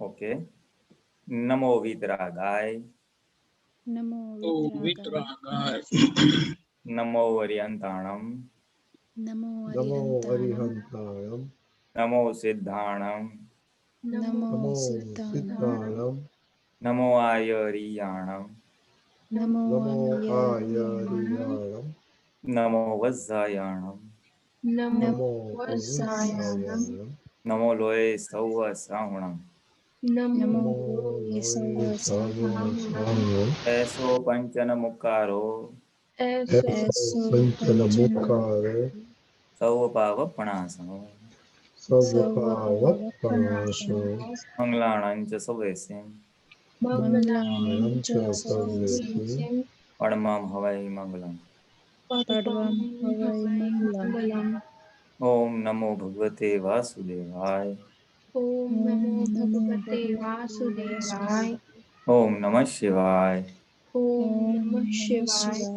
Okay. નમો વિતરાગાય. નમો વિતરાગાય. નમો વરિયંતાણમ. નમો નમો હરિહંતાણમ. હરિહંતાયમ. નમો સિદ્ધાણમ. નમો સિદ્ધાણમ. નમો આયરિયાણમ. નમો નમો આયર્યાણમ. આયરિયાણમ. નમો વજ્જાયાણમ. નમો વત્સાયાણમ. વત્સાયાણમ. નમો લોય સૌ શ્રાવણમ. નમો નમો સર્વસંહારમ. એસો પંચન મુકારો. એસો પંચન પંચન મુખારે સૌ પાવપણાસનો. સર્વપાવપણાશો મંગલાણં ચ સવેસ્યં. મંગલાણં ચ સર્વેશે સર્વેષાં પરમામ હવૈ મંગલમ. સર્વં હવૈ મંગલં. ઓમ નમો ભગવતે વાસુદેવાય. ઓમ નમો ભગવતે વાસુદેવાય. ઓમ નમઃ શિવાય. ઓમ નમઃ શિવાય.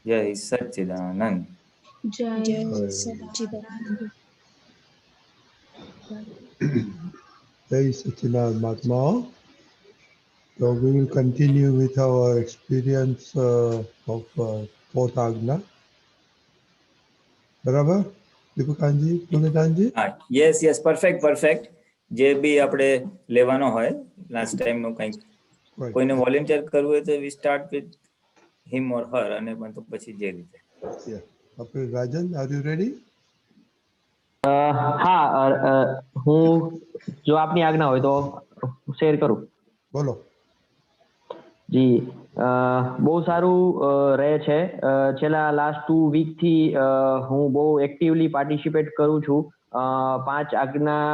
જય સચ્ચિદાનંદ. જય સચ્ચિદાનંદ. Jai Sachidana Mahatma. So we will continue with our experience of fourth Agna. બરાબર દીપકાનજી પુનિતાનજી. હા, યસ પરફેક્ટ. જે બી આપણે લેવાનો હોય લાસ્ટ ટાઈમ નું કંઈક કોઈને વોલેન્ટિયર કરવું હોય તો વી સ્ટાર્ટ વિથ હિમ ઓર હર અને પણ તો પછી જે રીતે. આપણે રાજન આર યુ રેડી? હા, હું જો આપની આજ્ઞા હોય તો શેર કરું. બોલો. જી, બહુ સારું રહે છે. છેલ્લા લાસ્ટ 2 વીક થી હું બહુ એક્ટિવલી પાર્ટિસિપેટ કરું છું. 5 આજ્ઞા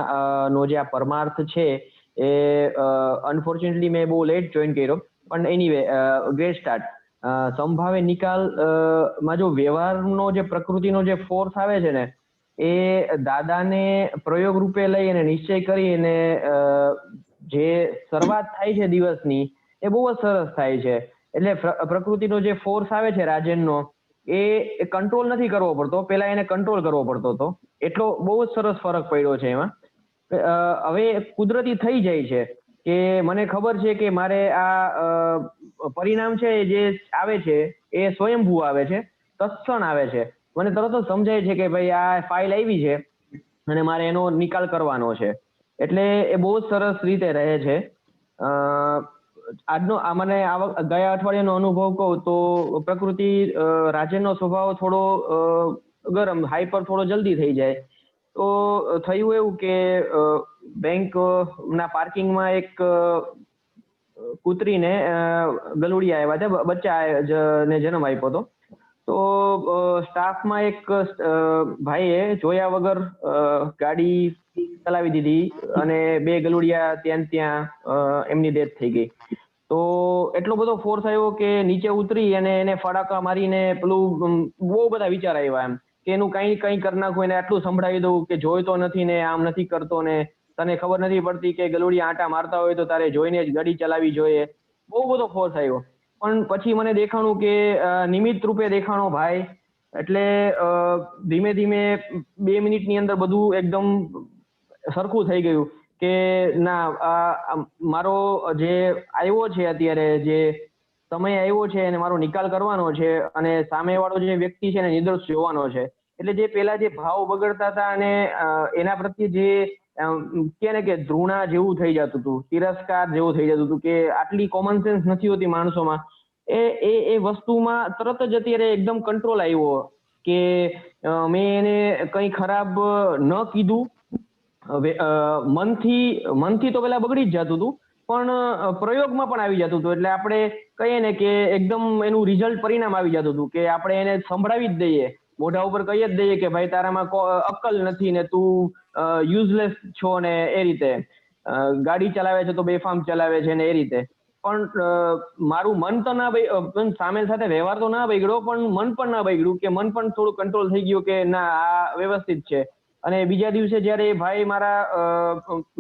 નો જે આ પરમાર્થ છે એ અનફોર્ચ્યુનેટલી મેં બહુ લેટ જોઈન કર્યો, પણ એનીવે ગ્રેટ સ્ટાર્ટ. સંભાવે નિકાલ માં જો વ્યવહારનો જે પ્રકૃતિનો જે ફોર્સ આવે છે ને, એ દાદાને પ્રયોગ રૂપે લઈ અને નિશ્ચય કરી અને જે શરૂઆત થાય છે દિવસની એ બહુ જ સરસ થાય છે. એટલે પ્રકૃતિનો જે ફોર્સ આવે છે રાજનનો, એ કંટ્રોલ નથી કરવો પડતો, પેલા એને કંટ્રોલ કરવો પડતો હતો. એટલો બહુ જ સરસ ફરક પડ્યો છે એમાં. હવે કુદરતી થઈ જાય છે કે મને ખબર છે કે મારે આ પરિણામ છે જે આવે છે એ સ્વયંભૂ આવે છે, તત્ક્ષણ આવે છે. મને તરત જ સમજાય છે કે ભાઈ આ ફાઇલ આવી છે અને મારે એનો નિકાલ કરવાનો છે. એટલે એ બહુ જ સરસ રીતે રહે છે. આજનો મને ગયા અઠવાડિયાનો અનુભવ કહું તો પ્રકૃતિ રાજનનો સ્વભાવ થોડો ગરમ, હાઈપર થોડો જલ્દી થઈ જાય. તો થયું એવું કે બેંક ના પાર્કિંગમાં એક કૂતરીને ગલુડિયા આવ્યા હતા, બચ્ચા ને જન્મ આપ્યો હતો. તો સ્ટાફમાં એક ભાઈએ જોયા વગર ગાડી ચલાવી દીધી અને 2 ગલુડિયા ત્યાં એમની ડેથ થઈ ગઈ. તો એટલો બધો ફોર્સ આવ્યો કે નીચે ઉતરી અને એને ફડાકા મારીને પેલું બહુ બધા વિચાર આવ્યા એમ કે એનું કઈ કરી નાખું, એને આટલું સંભળાવી દઉં કે જોઈતો નથી ને આમ નથી કરતો ને તને ખબર નથી પડતી કે ગલુડિયા આંટા મારતા હોય તો તારે જોઈને જ ગાડી ચલાવવી જોઈએ. બહુ બધો ફોર્સ આવ્યો. પણ પછી મને દેખાણું કે નિમિત્ત રૂપે દેખાણો ભાઈ. એટલે ધીમે ધીમે 2 મિનિટની અંદર બધું એકદમ સરખું થઈ ગયું કે ના, મારો જે આવ્યો છે અત્યારે જે સમય આવ્યો છે અને મારો નિકાલ કરવાનો છે અને સામેવાળો જે વ્યક્તિ છે એને નિર્દોષ જોવાનો છે. એટલે જે પેલા જે ભાવ બગડતા હતા અને એના પ્રત્યે જે કે ને કે ધૃણા જેવું થઈ જતું હતું, તિરસ્કાર જેવું થઈ જતું હતું કે આટલી કોમન સેન્સ નથી હોતી માણસોમાં, એ વસ્તુમાં તરત જ અત્યારે એકદમ કંટ્રોલ આવ્યો કે મેં એને કંઈ ખરાબ ન કીધું. મનથી તો પેલા બગડી જ જતું હતું, પણ પ્રયોગમાં પણ આવી જતું હતું. એટલે આપણે કહીએ ને કે એકદમ એનું રિઝલ્ટ પરિણામ આવી જતું હતું કે આપણે એને સંભળાવી જ દઈએ, મોઢા ઉપર કહી જ દઈએ કે ભાઈ તારામાં અક્કલ નથી ને તું યુઝલેસ છો ને એ રીતે ગાડી ચલાવે છે તો બેફામ ચલાવે છે ને એ રીતે. પણ મારું મન તો ના બગડ્યું, સામેલ સાથે વ્યવહાર તો ના બગડ્યો, પણ મન પણ ના બગડ્યું કે મન પણ થોડું કંટ્રોલ થઈ ગયું કે ના આ વ્યવસ્થિત છે. અને બીજા દિવસે જયારે ભાઈ મારા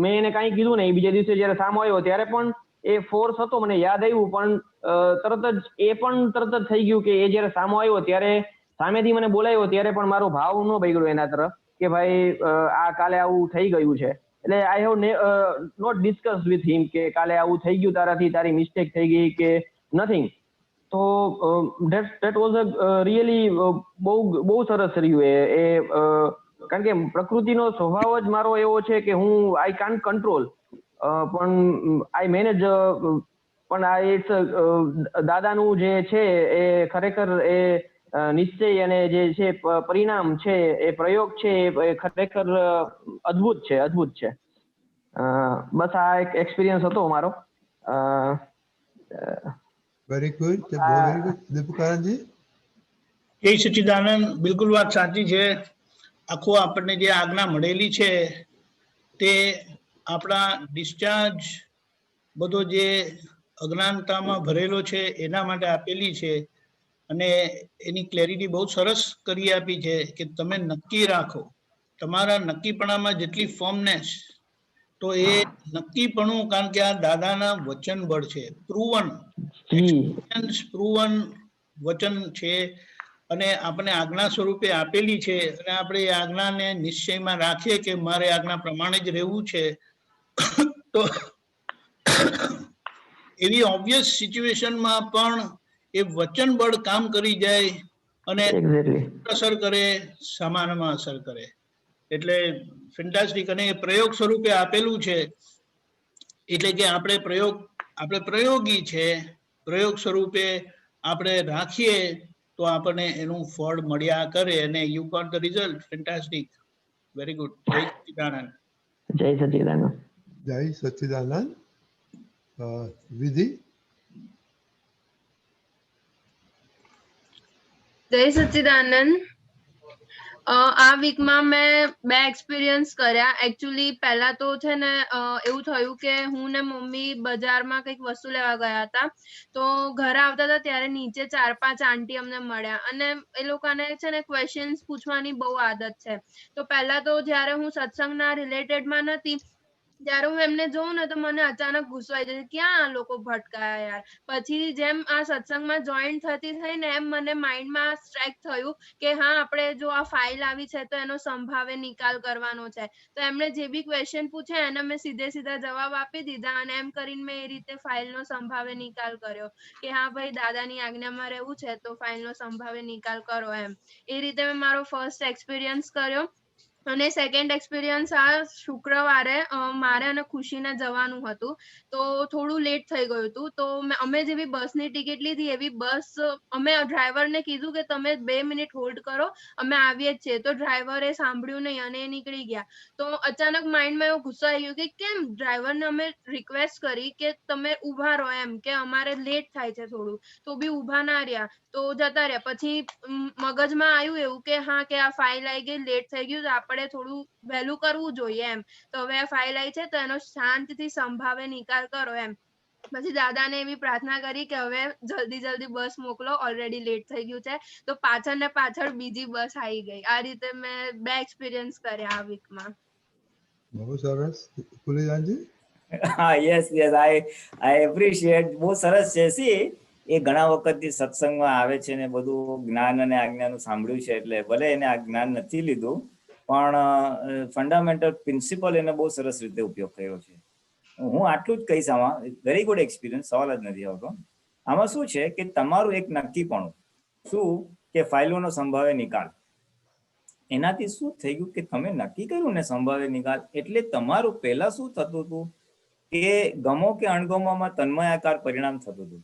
મેં એને કાંઈ કીધું નહીં, બીજા દિવસે જયારે સામો આવ્યો ત્યારે પણ એ ફોર્સ હતો, મને યાદ આવ્યું, પણ તરત જ થઈ ગયું કે એ જયારે સામો આવ્યો ત્યારે સામેથી મને બોલાવ્યો ત્યારે પણ મારો ભાવ ન બગડ્યો એના તરફ કે ભાઈ આ કાલે આવું થઈ ગયું છે. એટલે I have not discuss with him કે કાલે આવું થઈ ગયું તારાથી, તારી મિસ્ટેક થઈ ગઈ કે નથિંગ. તો ધેટ વોઝ અ રિયલી બહુ સરસ રહ્યું એ કારણ કે પ્રકૃતિનો સ્વભાવ જ મારો એવો છે કે હું આઈ કાન્ટ કંટ્રોલ, પણ આઈ મેનેજ. પણ આ ઇટ્સ દાદાનું જે છે એ ખરેખર એ નિશ્ચય અને જે છે પરિણામ છે, એ પ્રયોગ છે, એ ખરેખર અદ્ભુત છે. બસ આ એક એક્સપિરિયન્સ હતો મારો. Very good, very good. Deepakanandji? જય સચ્ચિદાનંદ. બિલકુલ વાત સાચી છે. આખું આપણને જે આજ્ઞા મળેલી છે તે આપણા ડિસ્ચાર્જ બધો જે અજ્ઞાનતામાં ભરેલો છે એના માટે આપેલી છે, અને એની ક્લેરિટી બહુ સરસ કરી આપી છે કે તમે નક્કી રાખો. તમારા નક્કીપણામાં જેટલી ફર્મનેસ, તો એ નક્કીપણું, કારણ કે આ દાદાના વચન બળ છે, પ્રૂવન એક્સપિરિયન્સ, પ્રૂવન વચન છે, અને આપણે આજ્ઞા સ્વરૂપે આપેલી છે, અને આપણે એ આજ્ઞાને નિશ્ચયમાં રાખીએ કે મારે આજ્ઞા પ્રમાણે જ રહેવું છે, તો એવી ઓબ્વિયસ સિચ્યુએશનમાં પણ એ વચન બળ કામ કરી જાય અને અસર કરે, સમાનમાં અસર કરે. એટલે ફેન્ટાસ્ટિક. અને એ પ્રયોગ સ્વરૂપે આપેલું છે, એટલે કે આપણે પ્રયોગી છે, પ્રયોગ સ્વરૂપે આપણે રાખીએ તો આપણને એનું ફળ મળ્યા કરે, અને you got the result. Fantastic, very good. જય સચ્ચિદાનંદ. જય સચ્ચિદાનંદ. જય સચ્ચિદાનંદ. વિધિ? જય સચ્ચિદાનંદ. આ વીકમાં મેં 2 એક્સપિરિયન્સ કર્યા. એકચ્યુઅલી પહેલા તો છે ને એવું થયું કે હું ને મમ્મી બજારમાં કંઈક વસ્તુ લેવા ગયા હતા, તો ઘરે આવતા હતા ત્યારે નીચે 4-5 આંટી અમને મળ્યા, અને એ લોકોને છે ને ક્વેશ્ચન્સ પૂછવાની બહુ આદત છે. તો પહેલા તો જ્યારે હું સત્સંગના રિલેટેડમાં નથી ત્યારે હું એમને જોઉં ને તો મને અચાનક ગુસ્સો આવી જાય, ક્યાં આ લોકો ભટકાયા યાર. પછી જેમ આ સત્સંગમાં જોઈન થતી થઈ ને એમ મને માઇન્ડમાં સ્ટ્રાઇક થયું કે હા, આપણે જો આ ફાઇલ આવી છે તો એનો સંભાવે નિકાલ કરવાનો છે. તો એમણે જે બી ક્વેશ્ચન પૂછ્યા એને મેં સીધા જવાબ આપી દીધા, અને એમ કરીને મેં એ રીતે ફાઇલનો સંભાવે નિકાલ કર્યો કે હા ભાઈ, દાદાની આજ્ઞામાં રહેવું છે તો ફાઇલનો સંભાવે નિકાલ કરો એમ. એ રીતે મેં મારો ફર્સ્ટ એક્સપિરિયન્સ કર્યો. અને સેકન્ડ એક્સપિરિયન્સ આ શુક્રવારે મારે અને ખુશીને જવાનું હતું, તો થોડું લેટ થઈ ગયું હતું. તો અમે જેવી બસની ટિકિટ લીધી એવી બસ, અમે ડ્રાઈવરને કીધું કે તમે 2 મિનિટ હોલ્ડ કરો, અમે આવીએ જ છીએ. તો ડ્રાઈવરે સાંભળ્યું નહીં અને એ નીકળી ગયા. તો અચાનક માઇન્ડમાં એવો ગુસ્સો આવી ગયો કે કેમ ડ્રાઈવરને અમે રિક્વેસ્ટ કરી કે તમે ઊભા રહો એમ, કે અમારે લેટ થાય છે થોડું, તો બી ઊભા ના રહ્યા, તો જતા રહ્યા. પછી મગજમાં આવ્યું એવું કે હા, કે આ ફાઇલ આવી ગઈ, લેટ થઈ ગયું, તો આપણે થોડું વહેલું કરવું જોઈએ એમ. તો હવે આ ફાઇલ આવી છે તો એનો શાંતિથી સંભાવે નિકાલ કરો એમ. પછી દાદાને એવી પ્રાર્થના કરી કે હવે જલ્દી બસ મોકલો, ઓલરેડી લેટ થઈ ગયું છે. તો પાછળ ને પાછળ બીજી બસ આવી ગઈ. આ રીતે મેં 2 એક્સપિરિયન્સ કર્યા આ વીકમાં. બહુ સરસ. કુલીદાનજી? હા, યસ, આઈ એપ્રિશિએટ. બહુ સરસ છે. સી, એ ઘણા વખતથી સત્સંગમાં આવે છે ને બધું જ્ઞાન અને આજ્ઞાનું સાંભળ્યું છે, એટલે ભલે એને આ જ્ઞાન નથી લીધું, પણ ફંડામેન્ટલ પ્રિન્સિપલ એને બહુ સરસ રીતે ઉપયોગ કર્યો છે. હું આટલું જ કહીશ આમાં. વેરી ગુડ એક્સપિરિયન્સ, સવાલ જ નથી આવતો. આમાં શું છે કે તમારું એક નક્કીપણું શું કે ફાઇલોનો સંભાવે નિકાલ, એનાથી શું થઈ ગયું કે તમે નક્કી કર્યું ને સંભાવે નિકાલ, એટલે તમારું પહેલા શું થતું હતું કે ગમો કે અણગમોમાં તન્મયાકાર પરિણામ થતું હતું.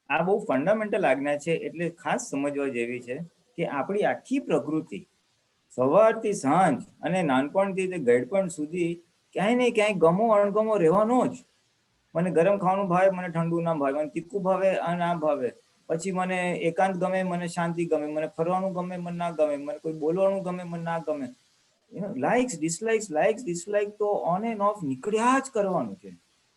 આ બહુ ફંડામેન્ટલ આજ્ઞા છે, એટલે ખાસ સમજવા જેવી છે કે આપણી આખી પ્રકૃતિ સવારથી સાંજ અને નાનપણથી તે ગળપણ સુધી ક્યાંય ને ક્યાંય ગમો અણગમો રહેવાનો જ. મને ગરમ ખાવાનું ભાવે, મને ઠંડુ ના ભાવે, મને તીખું ભાવે અને ના ભાવે, પછી મને એકાંત ગમે, મને શાંતિ ગમે, મને ફરવાનું ગમે, મને ના ગમે, મને કોઈ બોલવાનું ગમે, મને ના ગમે. લાઇક્સ ડિસલાઇક તો ઓન એન્ડ ઓફ નીકળ્યા જ કરવાનું છે,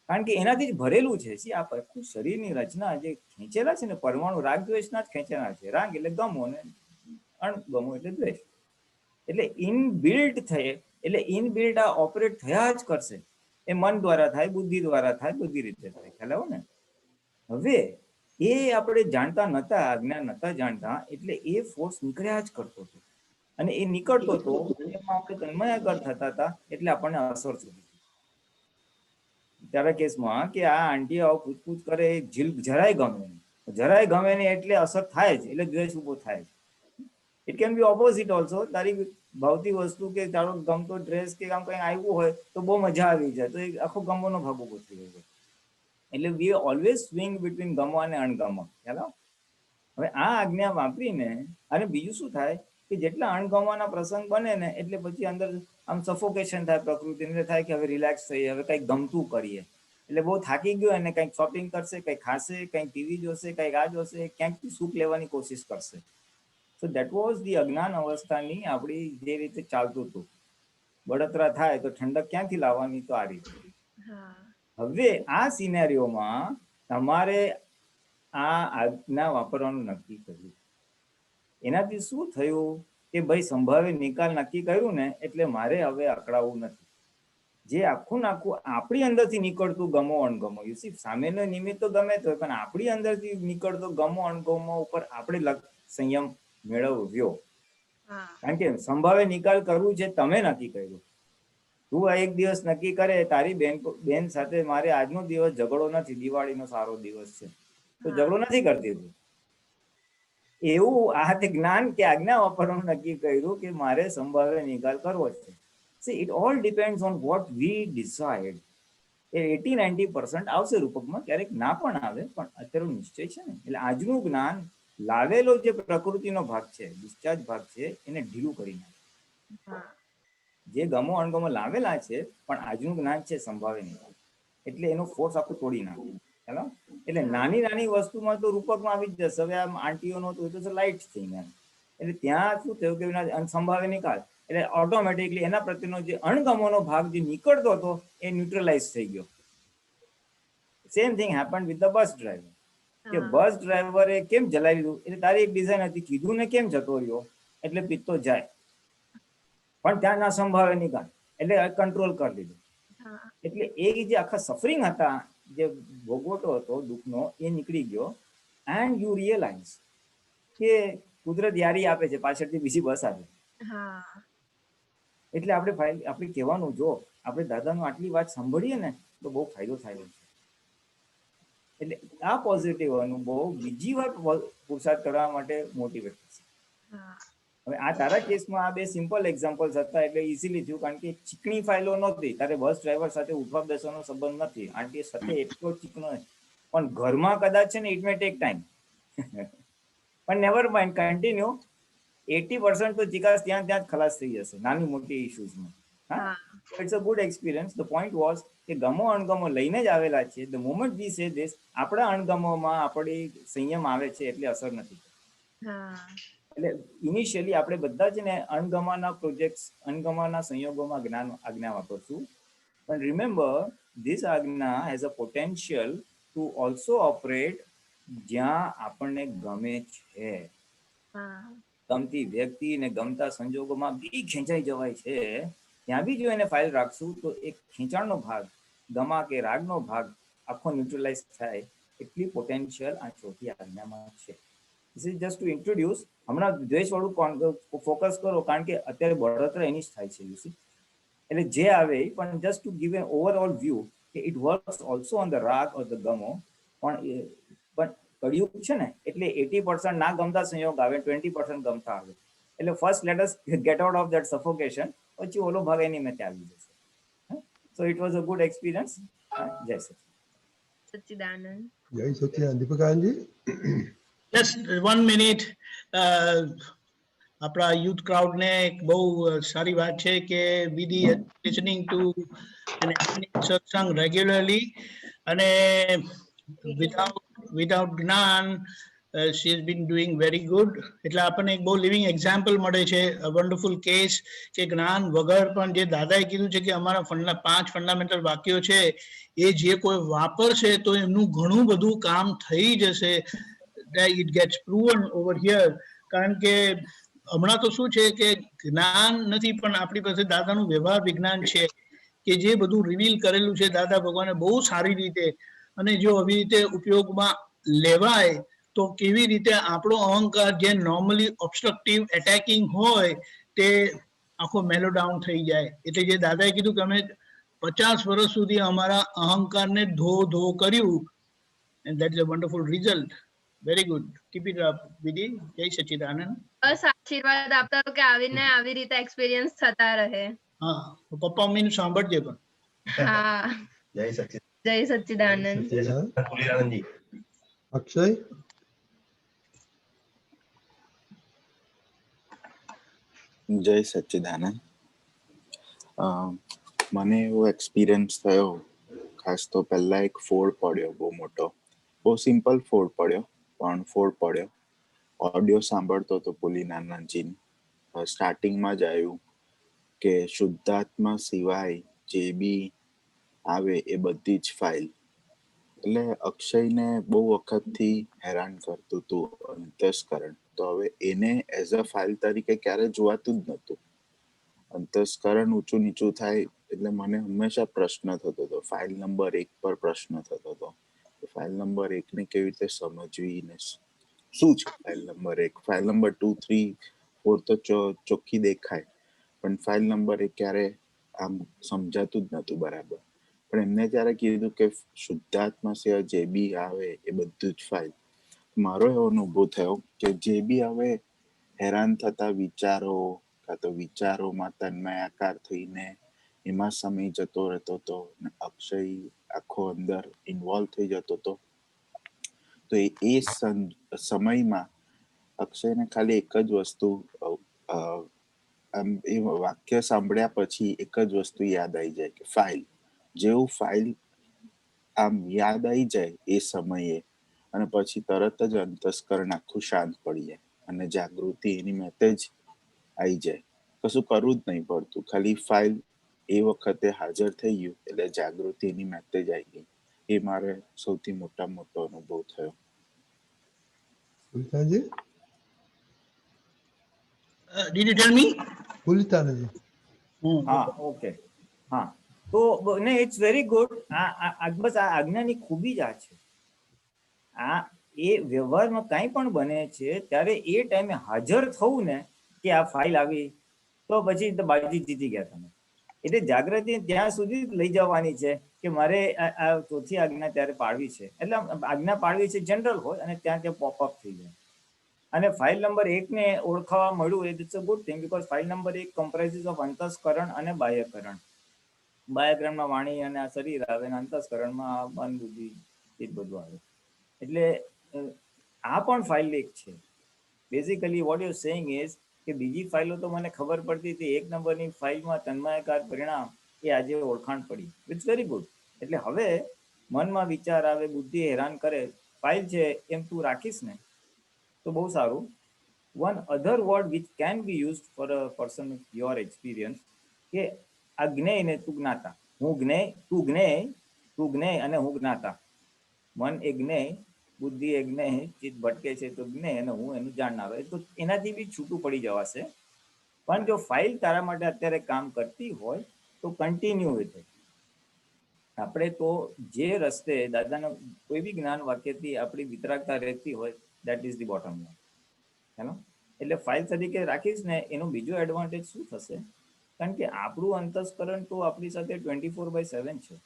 કારણ કે એનાથી જ ભરેલું છે. સી, આ આખું શરીરની રચના જે ખેંચેલા છે ને પરમાણુ, રાગ દ્વેષના જ ખેંચેલા છે. રાગ એટલે ગમો ને અણગમો એટલે દ્વેષ. એટલે ઇનબિલ્ટ આ ઓપરેટ થયા જ કરશે. એ મન દ્વારા થાય, બુદ્ધિ દ્વારા થાય, બધી રીતે થાય. ખ્યાલ આવો ને? હવે એ આપણે જાણતા નતા, આજ્ઞા નતા જાણતા, એટલે એ ફોર્સ નીકળ્યા જ કરતો હતો. અને એ નીકળતો હતો એમાં આપણે તન્મયાકાર થતા હતા, એટલે આપણને અસર થતી. ત્યારે કેસમાં કે આ આંટી આવું પૂછપૂછ કરે, જીલ જરાય ગમે નહીં એટલે અસર થાય જ, એટલે દ્વેષ ઉભો થાય જ. It can be opposite also. તારી ભાવતી વસ્તુ કે તારો ગમતો ડ્રેસ કે આમ કંઈ આવ્યું હોય તો બહુ મજા આવી જાય, તો એ આખો ગમવાનો ભાગ ઉભો થઈ જાય. એટલે વી ઓલવેઝ સ્વિંગ બિટવીન ગમો અને અણગમો. ખ્યાલ? હવે આ આજ્ઞા વાપરીને, અને બીજું શું થાય કે જેટલા અણગમવાના પ્રસંગ બને ને એટલે પછી અંદર આમ સફોકેશન થાય પ્રકૃતિને, થાય કે હવે રિલેક્સ થઈએ, હવે કંઈક ગમતું કરીએ. એટલે બહુ થાકી ગયો અને કંઈક શોપિંગ કરશે, કંઈક ખાશે, કંઈક ટીવી જોશે, કંઈક આ જોશે, ક્યાંકથી સુખ લેવાની કોશિશ કરશે. સો દેટ વોઝ ધી અજ્ઞાન અવસ્થાની આપણી જે રીતે ચાલતું હતું. બળતરા થાય તો ઠંડક ક્યાંથી લાવવાની, તો આ રીતે. હવે આ સિનેરિયોમાં તમારે આ આજ્ઞા વાપરવાનું નક્કી કર્યું. એનાથી શું થયું કે ભાઈ સંભાવે નિકાલ નક્કી કર્યું ને, એટલે મારે હવે અકળાવવું નથી. જે આખું નાખું આપણી અંદરથી નીકળતું ગમો અણગમો, યુસી સામેનો નિમિત્ત તો ગમે તો, પણ આપણી અંદરથી નીકળતો ગમો અણગમો ઉપર આપણે સંયમ મેળવ્યો. કારણ કે સંભાવે નિકાલ કરવું છે, તમે નક્કી કર્યું. તું આ એક દિવસ નક્કી કરે તારી બેન સાથે મારે આજનો દિવસ ઝઘડો નથી, દિવાળીનો સારો દિવસ છે, તો ઝઘડો નથી કરતી તું. એવું આ જ્ઞાન કે આજ્ઞા વાપરવાનું નક્કી કર્યું કે મારે સંભાવે નિકાલ કરવો છે. See, it all depends on what we decide. એ 80-90% આવશે રૂપકમાં, ક્યારેક ના પણ આવે, પણ અત્યારે નિશ્ચય છે ને. એટલે આજનું જ્ઞાન લાવેલો જે પ્રકૃતિનો ભાગ છે, ડિસ્ચાર્જ ભાગ છે, એને ઢીલું કરી નાખે. જે ગમો અણગમો લાવેલા છે, પણ આજનું જ્ઞાન છે સંભાવે નિકાલ, એટલે એનો ફોર્સ આખું તોડી નાખે. હેલો? એટલે નાની નાની વસ્તુમાં તો રૂપકમાં આવી જ જશે. હવે આમ આંટીઓનો તો લાઇટ થઈ ગયા, એટલે ત્યાં શું થયું કે સંભાવે નિકાલ, એટલે ઓટોમેટિકલી એના પ્રત્યેનો જે અણગમોનો ભાગ જે નીકળતો હતો એ ન્યુટ્રલાઇઝ થઈ ગયો. Same thing happened with the bus driver. કે બસ ડ્રાઈવરે કેમ જલાવી દીધું, એટલે તારી એક ડિઝાઇન હતી, કીધું ને કેમ જતો રહ્યો, એટલે પીતો જાય, પણ ત્યાં ના સંભાવે નિકાલ, એટલે કંટ્રોલ કરી દીધું. એટલે એ જે આખા સફરિંગ હતા, જે ભોગવટો હતો દુઃખનો, એ નીકળી ગયો. એન્ડ યુ રિયલાઇઝ કે કુદરત યારી આપે છે, પાછળથી બીજી બસ આવે. એટલે આપણે કહેવાનું, જો આપણે દાદાનું આટલી વાત સાંભળીએ ને તો બહુ ફાયદો થાય છે. એટલે આ પોઝિટિવ અનુભવ બીજી વાર પુરુષાર્થ કરવા માટે મોટિવેટ થશે. હવે આ તારા કેસમાં આ બે સિમ્પલ એક્ઝામ્પલ્સ હતા, એટલે ઇઝીલી થયું. કારણ કે ચીકણી ફાઇલો નહોતી, તારે બસ ડ્રાઈવર સાથે ઉઠવા બેસવાનો સંબંધ નથી, આંટી સાથે એટલો ચીકણો, પણ ઘરમાં કદાચ છે ને ઇટ મે ટેક ટાઈમ, પણ નેવર માઇન્ડ, કન્ટિન્યુ. 80% તો ચિકાસ ત્યાં જ ખલાસ થઈ જશે નાની મોટી ઇશ્યુઝમાં. હા, it's a good experience. The point was કે ગમો અણગમો લઈને જ આવેલા છે. ધ મોમેન્ટ વી સે ધીસ, આપણા અણગમોમાં આપણી સંયમ આવે છે એટલે અસર નથી. એટલે ઇનિશિયલી આપણે બધા જ ને અણગમાના પ્રોજેક્ટ્સ, અણગમાના સંયોગોમાં આજ્ઞા વાપરશું. પણ રિમેમ્બર, ધીસ આજ્ઞા has a potential to also operate જ્યાં આપણને ગમે છે. ગમતી વ્યક્તિ ને ગમતા સંજોગોમાં બી ખેંચાઈ જવાય છે, ત્યાં બી જો એને ફાઇલ રાખશું તો એક ખેંચાણનો ભાગ, ગમા કે રાગનો ભાગ આખો ન્યુટ્રલાઇઝ થાય. એટલી પોટેન્શિયલ આ ચોથી આજ્ઞામાં છે. This is just to introduce. હમણાં દ્વેષ વાળું ફોકસ કરો, કારણ કે અત્યારે બળતરા એની જ થાય છે, યુ સી. એટલે જે આવે પણ just to give an overall view કે it works also on the raag or the ગમો. પણ કળિયુગ છે ને, એટલે 80% ના ગમતા સંયોગ આવે, 20% ગમતા આવે. એટલે first let us get out of that suffocation, પછી ઓલો ભાગ એની મેં આવી જશે. So it was a good experience. જય સચ્ચિદાનંદ. જય સચ્ચિદાનંદ. દીપકાનંદજી, જસ્ટ 1 મિનિટ. આપણા યુથ ક્રાઉડ ને એક બહુ સારી વાત છે કે વિધિ લિસનિંગ ટુ સત્સંગ રેગ્યુલરલી, અને વિધાઉટ જ્ઞાન she has been doing very good. એટલે આપણને એક બહુ લિવિંગ એક્ઝામ્પલ મળે છે, વન્ડરફુલ કેસ, કે જ્ઞાન વગર પણ જે દાદાએ કીધું છે કે અમારા 5 ફંડામેન્ટલ વાક્યો છે એ જે કોઈ વાપરશે તો એમનું ઘણું બધું કામ થઈ જશે. It gets proven over here. કારણ કે હમણાં તો શું છે કે જ્ઞાન નથી, પણ આપણી પાસે દાદાનું વ્યવહાર વિજ્ઞાન છે કે જે બધું રિવીલ કરેલું છે દાદા ભગવાને બહુ સારી રીતે, અને જો આવી રીતે ઉપયોગમાં લેવાય તો કેવી રીતે આપણો અહંકાર જે નોર્મલી ઓબ્સ્ટ્રક્ટિવ એટેકિંગ હોય તે આખો મેલો ડાઉન થઈ જાય. એટલે જે દાદાએ કીધું કે અમે 50 વર્ષ સુધી અમારા અહંકારને ધો કર્યું, and that is a wonderful result. Very good. Keep it up, Vidhi. જય સચ્ચિદાનંદ. બસ આશીર્વાદ આપતા રહો કે આવીને આવી રીતે એક્સપિરિયન્સ થતા રહે. હા, પપ્પા મમ્મીનું સાંભળજે પણ. હા, જય સચિદાનંદ. જય સચ્ચિદાનંદ. અક્ષય. જય સચ્ચિદાનંદ. મને એવો એક્સપિરિયન્સ થયો, ખાસ તો પહેલા એક ફોડ પડ્યો, બહુ મોટો, બહુ સિમ્પલ ફોડ પડ્યો, પણ ફોડ પડ્યો. ઓડિયો સાંભળતો હતો પુલિનાનંદજીની. સ્ટાર્ટિંગમાં જ આવ્યું કે શુદ્ધાત્મા સિવાય જે બી આવે એ બધી જ ફાઇલ. એટલે અક્ષયને બહુ વખતથી હેરાન કરતું હતું અંતસ્કરણ. તો હવે એને એઝ અ ફાઇલ તરીકે ક્યારે જોવાતું જ નહોતું. અંતસ્કરણ ઊંચું નીચું થાય એટલે મને હંમેશા પ્રશ્ન થતો હતો. ફાઇલ નંબર 1 પર પ્રશ્ન થતો હતો કે ફાઇલ નંબર 1 ને કેવી રીતે સમજવી ને શું છે ફાઇલ નંબર 1. ફાઇલ નંબર 2, 3, 4 તો ચોખ્ખી દેખાય, પણ ફાઇલ નંબર 1 ક્યારે આમ સમજાતું જ નહોતું બરાબર. પણ એમને ત્યારે કીધું કે શુદ્ધાત્મા સિવાય જે બી આવે એ બધું જ ફાઇલ. મારો એવો અનુભવ થયો કે જે બી હવે હેરાન થતા વિચારો, કાં તો વિચારોમાં તન્મયાકાર થઈને એમાં સમય જતો રહેતો હતો, અક્ષય આખો અંદર ઇન્વોલ્વ થઈ જતો હતો. તો એ સમયમાં અક્ષયને ખાલી એક જ વસ્તુ, એ વાક્ય સાંભળ્યા પછી એક જ વસ્તુ યાદ આવી જાય કે ફાઇલ. જેવું ફાઇલ આમ યાદ આવી જાય એ સમયે, અને પછી તરત જ અંતસ્કરણ આખું શાંત પડી જાય અને જાગૃતિ એની મેતે જ આવી જાય. કશું કરવું જ નહીં પડતું, ખાલી ફાઇલ એ વખતે હાજર થઈ ગયું એટલે જાગૃતિ એની મેતે જ આવી ગઈ. એ મારે સૌથી મોટો અનુભવ થયો. પુલિતાનજી. Did you tell me? પુલિતાનજી. હા, ઓકે. હા, તો ઇટ્સ વેરી ગુડ. બસ આ આજ્ઞાની ખૂબી જ આ છે. આ એ વ્યવહારમાં કંઈ પણ બને છે ત્યારે એ ટાઈમે હાજર થવું ને કે આ ફાઇલ આવી તો પછી બાજી જીતી ગયા તમે. એટલે જાગૃતિ ત્યાં સુધી લઈ જવાની છે કે મારે આ ચોથી આજ્ઞા ત્યારે પાડવી છે. એટલે આજ્ઞા પાડવી છે જનરલ હોય અને ત્યાં પોપઅપ થઈ જાય. અને ફાઇલ નંબર 1 ને ઓળખાવા મળ્યું, it's a good thing, because file number 1 comprises of અંતસ્કરણ અને બાહ્યકરણ. બાહ્યકરણમાં વાણી અને આ શરીર આવે, અને અંતસ્કરણમાં મન, બુદ્ધિ, એ બધું આવે. એટલે આ પણ ફાઇલ એક છે. Basically what you saying is કે બીજી ફાઇલો તો મને ખબર પડતી હતી, 1 નંબરની ફાઇલમાં તન્મયાકાર પરિણામ એ આજે ઓળખાણ પડી. It's very good. એટલે હવે મનમાં વિચાર આવે, બુદ્ધિ હેરાન કરે, ફાઇલ છે એમ તું રાખીશ ને તો બહુ સારું. One other word which can be used for a person with your experience કે આ જ્ઞેય ને તું જ્ઞાતા. હું જ્ઞેય, તું જ્ઞેય અને હું જ્ઞાતા. મન એ જ્ઞેય, બુદ્ધિ એ જ્ઞેય, ચિત્ત ભટકે છે તો જ્ઞેય, અને હું એનું જાણનારો. તો એનાથી બી છૂટું પડી જવાશે. પણ જો ફાઇલ તારા માટે અત્યારે કામ કરતી હોય તો કન્ટિન્યુ વિથ ઇટ. આપણે તો જે રસ્તે દાદાના કોઈ બી જ્ઞાન વાક્યથી આપણી વિતરાગતા રહેતી હોય, that is the bottom line. Hello, એટલે ફાઇલ તરીકે રાખીશ ને એનો બીજો એડવાન્ટેજ શું થશે, કારણ કે આપણું અંતસ્કરણ તો આપણી સાથે 24/7 છે.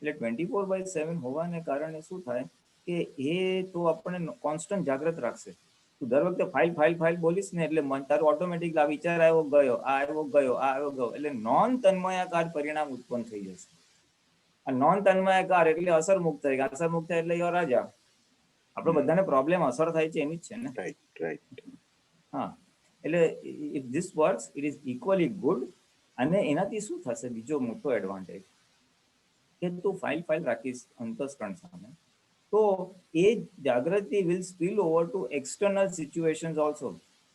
એટલે 24/7 હોવાને કારણે શું થાય કે એ તો આપણને કોન્સ્ટન્ટ જાગૃત રાખશે. તું દર વખતે ફાઇલ બોલીશ ને એટલે મન તારું ઓટોમેટિક આ વિચાર આવ્યો ગયો, આ આવ્યો ગયો, એટલે નોન તન્મયાકાર પરિણામ ઉત્પન્ન થઈ જશે. આ નોન તન્મયાકાર એટલે અસરમુક્ત થાય. અસરમુક્ત થાય એટલે યો રાજા. આપણે બધાને પ્રોબ્લેમ અસર થાય છે એની જ છે ને. રાઈટ. હા, એટલે if this works it is equally good. અને એનાથી શું થશે, બીજો મોટો એડવાન્ટેજ કે તું ફાઇલ રાખીશ અંતસ્કરણ સામે, તો એ જાગૃતિ will spill over to external situations also.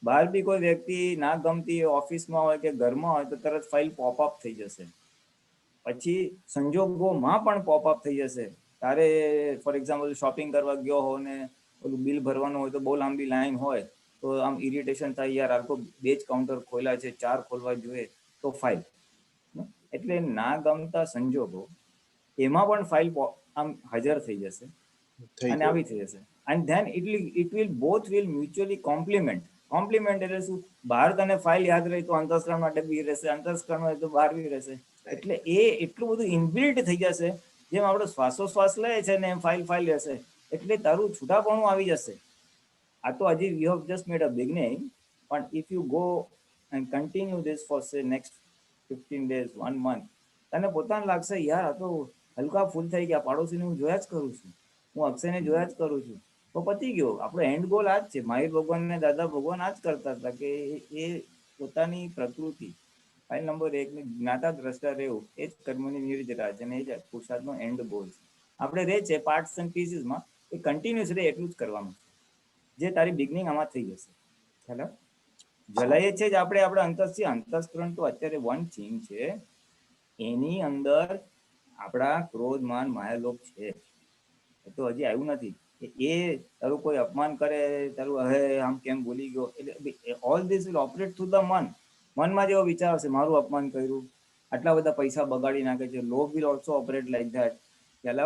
બહાર બી કોઈ વ્યક્તિ ના ગમતી ઓફિસમાં હોય કે ઘરમાં હોય તો તરત ફાઇલ પોપઅપ થઈ જશે. પછી સંજોગોમાં પણ પોપઅપ થઈ જશે. તારે ફોર એક્ઝામ્પલ શોપિંગ કરવા ગયો હો ને ઓલું બિલ ભરવાનું હોય તો બહુ લાંબી લાઈન હોય તો આમ ઇરિટેશન થાય, યાર આખો 2 જ કાઉન્ટર ખોલ્યા છે, 4 ખોલવા જોઈએ, તો ફાઇલ. એટલે ના ગમતા સંજોગો એમાં પણ ફાઇલ આમ હાજર થઈ જશે અને આવી થઈ જશે. And then it will both will mutually compliment. Compliment એટલે શું, બહાર તને ફાઇલ યાદ રહી તો અંતસ્કરણ માટે બી રહેશે, અંતસ્કરણ હોય તો બહાર બી રહેશે. એટલે એ એટલું બધું ઇનબિલ્ટ થઈ જશે, જેમ આપણે શ્વાસોશ્વાસ લે છે ને એમ ફાઇલ રહેશે, એટલે તારું છૂટાપણું આવી જશે. આ તો હજી you have just made a beginning, પણ if you go and continue this for say next 15 days 1 month, તને પોતાને લાગશે યાર આ તો હલકા ફૂલ થઈ ગયા, પાડોશીને હું જોયા જ કરું છું, હું અક્ષયને જોયા જ કરું છું, તો પતી ગયો. આપણો એન્ડ ગોલ આ જ છે. મહાવીર ભગવાન ને દાદા ભગવાન આ જ કરતા હતા કે એ પોતાની પ્રકૃતિ ફાઇલ નંબર 1 ને જ્ઞાતા દ્રષ્ટા રહેવું એ જ કર્મની નિર્જરાજ અને એ જ પુરુષાર્થનો એન્ડ ગોલ છે. આપણે રહે છે પાર્ટ્સ એન્ડ પીસીસમાં, એ કન્ટિન્યુઅસ રહે એટલું જ કરવાનું છે, જે તારી બિગનિંગ આમાં થઈ જશે. ખ્યાલ જલાઈએ છે જ આપણે અંતસ્કરણ તો અત્યારે વન ચીન છે, એની અંદર આપણા ક્રોધ માન માયાલોક છે, એ તો હજી આવ્યું નથી. એ તારું કોઈ અપમાન કરે, તારું હે આમ કેમ બોલી ગયો, એટલે all this will operate through the મન. મનમાં જેવો વિચાર હશે મારું અપમાન કર્યું, આટલા બધા પૈસા બગાડી નાખે છે, lobh will also operate like that. ખ્યાલ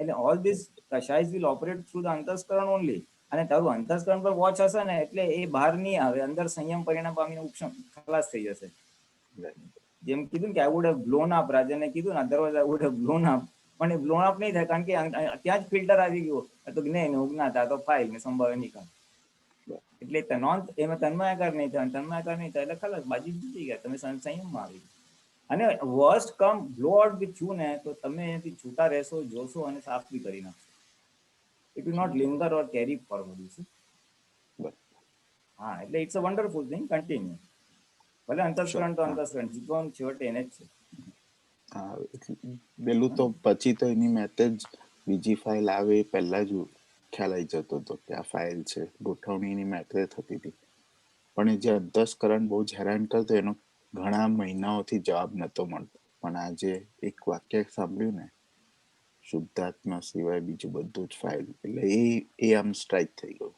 એટલે ઓલ ધીસ કશાઇઝ will operate through the antahkaran only. અને તારું અંતસ્કરણ પર વોચ હશે ને એટલે એ બહાર નહીં આવે, અંદર સંયમ પરિણામ પામીને ખલાસ થઈ જશે. જેમ કીધું કે I would have blown up, રાજાને કીધું ને otherwise I would have blown up, પણ એ બ્લોન અપ નહીં થાય કારણ કે ત્યાં જ ફિલ્ટર આવી ગયું, તો જ્ઞાન ઉજ્ઞાતા તો ફાઇલ ને સંભાવે નિકાલ. એટલે એમાં તન્માયાકાર નહીં થાય, તન્માયાકાર નહીં થાય એટલે ખલાસ, બાજી જીતી ગયા, તમે સંયમમાં આવી ગયા. અને worst come blow out with you ને તો તમે એનાથી છૂટા રહેશો, જોશો અને સાફ બી કરી નાખશો. It will not linger or carry forward. You see. હા, એટલે it's a wonderful thing. Continue. ભલે અંતસ્કરણ તો અંતસ્કરણ, જીતવાનું છેવટે એને જ છે. પેલું તો પછી તો એની મેતે જ બીજી ફાઇલ આવે એ પહેલા જ ખ્યાલ આવી જતો હતો કે આ ફાઇલ છે, ગોઠવણીની મેતે થતી હતી. પણ એ જે અંતસ્કરણ બહુ જ હેરાન કરતો, એનો ઘણા મહિનાઓથી જવાબ નતો મળતો. પણ આજે એક વાક્ય સાંભળ્યું ને, શુદ્ધાત્મા સિવાય બીજું બધું જ ફાઇલ, એટલે એ આમ સ્ટ્રાઇક થઈ ગયું.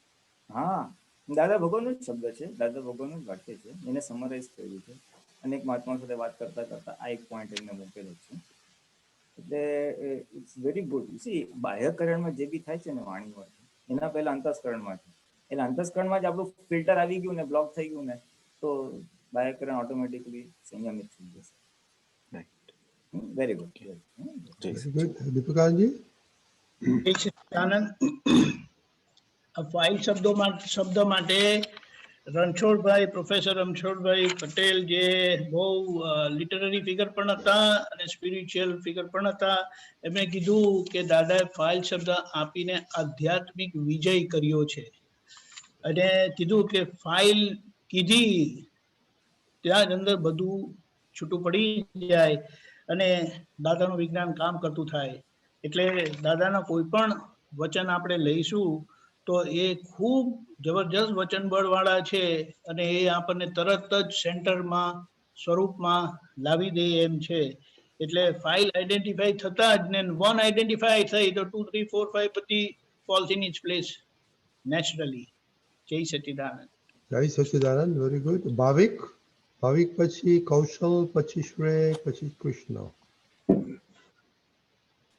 હા, દાદા ભગવાનનો જ શબ્દ છે, દાદા ભગવાનનું જ વાક્ય છે, એને સમરાઇઝ કર્યું છે. અનેક મહાત્મા સાથે વાત કરતા આ એક પોઈન્ટ એમને મૂકેલો છે. એટલે ઇટ્સ વેરી ગુડ. સી, બાહ્યકરણમાં જે બી થાય છે ને વાણીમાં, એના પહેલા અંતસ્કરણમાં છે. એટલે અંતસ્કરણમાં જ આપણું ફિલ્ટર આવી ગયું ને, બ્લોક થઈ ગયું ને, તો બાહ્યકરણ ઓટોમેટિકલી સંયમિત થઈ જશે. Very good. દીપિકાજી. આનંદ. ફાઇલ શબ્દ માટે રણછોડભાઈ, પ્રોફેસર રણછોડભાઈ પટેલ, જે બહુ લિટરરી ફિગર પણ હતા અને સ્પિરિચ્યુઅલ ફિગર પણ હતા, એમણે કીધું કે દાદાએ ફાઇલ શબ્દ આપીને આધ્યાત્મિક વિજય કર્યો છે. અને કીધું કે ફાઇલ કીધી ત્યાં જ અંદર બધું છૂટું પડી જાય અને દાદાનું વિજ્ઞાન કામ કરતું થાય. એટલે દાદાના કોઈ પણ વચન આપણે લઈશું તો એ ખૂબ જબરજસ્ત વચન બળવાળા છે અને એ આપણને તરત જ સેન્ટરમાં, સ્વરૂપમાં લાવી દે એમ છે. એટલે ફાઇલ આઈડેન્ટિફાઈ થતા જ ને વન આઈડેન્ટિફાઈ થઈ તો 2, 3, 4, 5 બધી false in its place naturally. જય સચ્ચિદાનંદ. જય સચ્ચિદાનંદ. Very good. ભાવિક પછી કૌશલ, પછી શ્રેય, પછી કૃષ્ણ.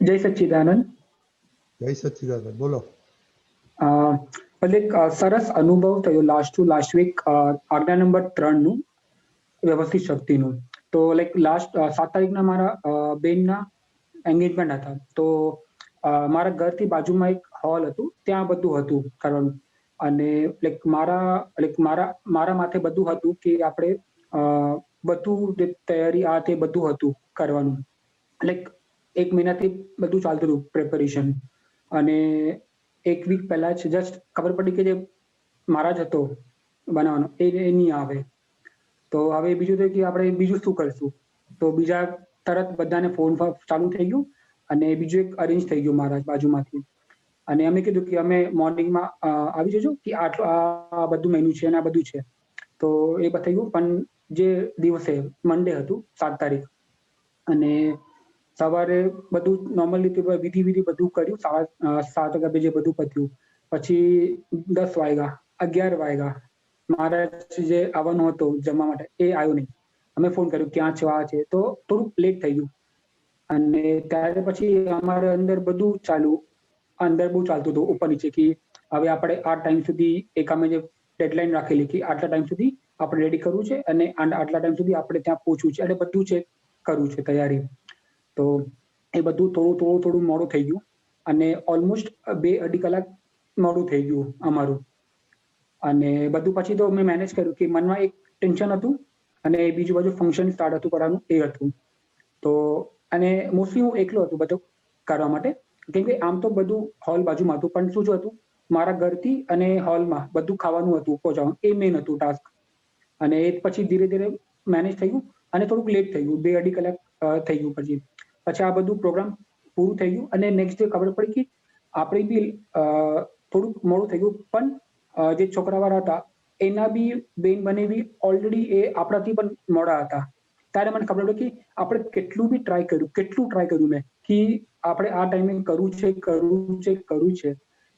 જય સચ્ચિદાનંદ. જય સચ્ચિદાનંદ. બોલો. એક સરસ અનુભવ થયો લાસ્ટ વીક આજ્ઞા નંબર 3 નું, વ્યવસ્થિત શક્તિનું. તો લાસ્ટ 7 તારીખના મારા બેનના એંગેજમેન્ટ હતા. તો મારા ઘરથી બાજુમાં એક હોલ હતું, ત્યાં બધું હતું કરવાનું. અને મારા માથે બધું હતું કે આપણે બધું જે તૈયારી આ તે બધું હતું કરવાનું. એક મહિનાથી બધું ચાલતું હતું પ્રિપેરેશન. અને એક વીક પહેલા જ જસ્ટ ખબર પડી કે જે મારા જ હતો બનાવવાનો એ નહીં આવે. તો હવે બીજું તો કે આપણે બીજું શું કરશું, તો બીજા તરત બધાને ફોન ચાલુ થઈ ગયું અને બીજું એક અરેન્જ થઈ ગયું મારા બાજુમાંથી. અને અમે કીધું કે અમે મોર્નિંગમાં આવી જજો કે આટલું આ બધું મેન્યુ છે અને આ બધું છે. તો એ બતાવી ગયું. પણ જે દિવસે મંડે હતું 7 તારીખ, અને સવારે બધું નોર્મલ રીતે વિધિ બધું કર્યું, 7 વાગ્યા જે બધું પત્યું. પછી 10 વાગ્યા, 11 વાગ્યા, મારા જે આવવાનો હતો જમવા માટે એ આવ્યો નહીં. અમે ફોન કર્યો ક્યાં છે, આ છે, તો થોડુંક લેટ થઈ ગયું. અને ત્યારે પછી અમારે અંદર બધું ચાલતું હતું ઉપર નીચે કે હવે આપણે આ ટાઈમ સુધી એક અમે જે ડેડલાઇન રાખેલી કે આટલા ટાઈમ સુધી આપણે રેડી કરવું છે અને આટલા ટાઈમ સુધી આપણે ત્યાં પહોંચવું છે અને બધું છે કરવું છે તૈયારી. તો એ બધું થોડું મોડું થઈ ગયું અને ઓલમોસ્ટ 2-2.5 કલાક મોડું થઈ ગયું અમારું. અને બધું પછી તો મેં મેનેજ કર્યું કે મનમાં એક ટેન્શન હતું અને બીજું બાજુ ફંક્શન સ્ટાર્ટ હતું કરવાનું એ હતું. તો અને મોસ્ટલી હું એકલો હતો બધું કરવા માટે, કેમ કે આમ તો બધું હોલ બાજુમાં હતું, પણ શું હતું મારા ઘરથી અને હોલમાં બધું ખાવાનું હતું પહોંચાડવાનું, એ મેઇન હતું ટાસ્ક. અને એ પછી ધીરે ધીરે મેનેજ થયું અને થોડુંક લેટ થઈ ગયું, 2-2.5 કલાક થઈ ગયું. પછી આ બધું પ્રોગ્રામ પૂરું થઈ ગયું અને નેક્સ્ટ ડે ખબર પડી કે આપણે બી થોડુંક મોડું થઈ ગયું. પણ જે છોકરાવાળા હતા એના બી બેન બનેવી ઓલરેડી એ આપણાથી પણ મોડા હતા. ત્યારે મને ખબર પડી કે આપણે કેટલું ટ્રાય કર્યું મેં કે આપણે આ ટાઈમે કરવું છે,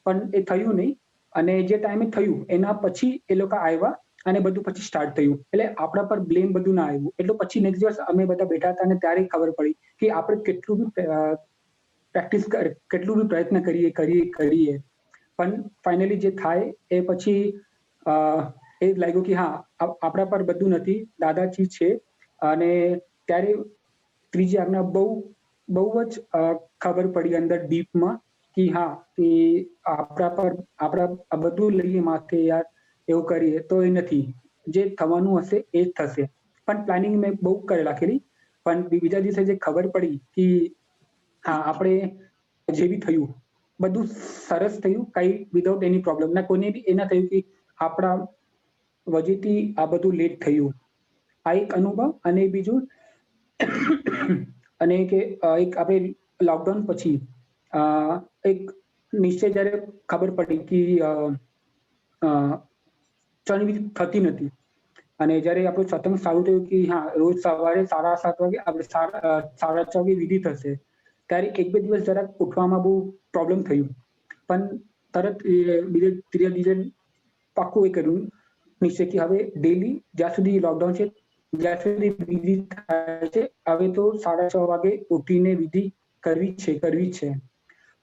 પણ એ થયું નહીં. અને જે ટાઈમે થયું એના પછી એ લોકો આવ્યા અને બધું પછી સ્ટાર્ટ થયું. એટલે આપણા પર બ્લેમ બધું ના આવ્યું. એટલે પછી નેક્સ્ટ દિવસ અમે બધા બેઠા હતા અને ત્યારે ખબર પડી કે આપણે કેટલું બી પ્રયત્ન કરીએ પણ ફાઇનલી જે થાય એ પછી એ લાગ્યું કે હા આપણા પર બધું નથી, દાદાજી છે. અને ત્યારે ત્રીજી આજ્ઞા બહુ જ ખબર પડી અંદર ડીપમાં કે હા કે આપણા બધું લઈએ માથે યાર, એવું કરીએ તો એ નથી, જે થવાનું હશે એ જ થશે. પણ પ્લાનિંગ મેં બહુ કરી રાખેલી. પણ બીજા દિવસે જે ખબર પડી કે હા આપણે જે બી થયું બધું સરસ થયું, કઈ વિધાઉટ એની પ્રોબ્લેમ ના, કોઈને બી એ ના થયું કે આપણા વજહથી આ બધું લેટ થયું. આ એક અનુભવ. અને બીજું અને કે એક આપણે લોકડાઉન પછી એક નિશ્ચય જ્યારે ખબર પડી કે ચણવિધિ થતી નથી અને જ્યારે આપણું સત્સંગ ચાલુ થયું કે હા રોજ સવારે 7:30 વાગે આપણે 6:30 વાગે વિધિ થશે, ત્યારે 1-2 દિવસ જરાક ઉઠવામાં બહુ પ્રોબ્લેમ થયું. પણ તરત ત્રીજા દિવસે પાક્કું એ કર્યું નિશ્ચય કે હવે ડેલી જ્યાં સુધી લોકડાઉન છે જ્યાં સુધી વિધિ થાય છે હવે તો 6:30 વાગે ઉઠીને વિધિ કરવી છે.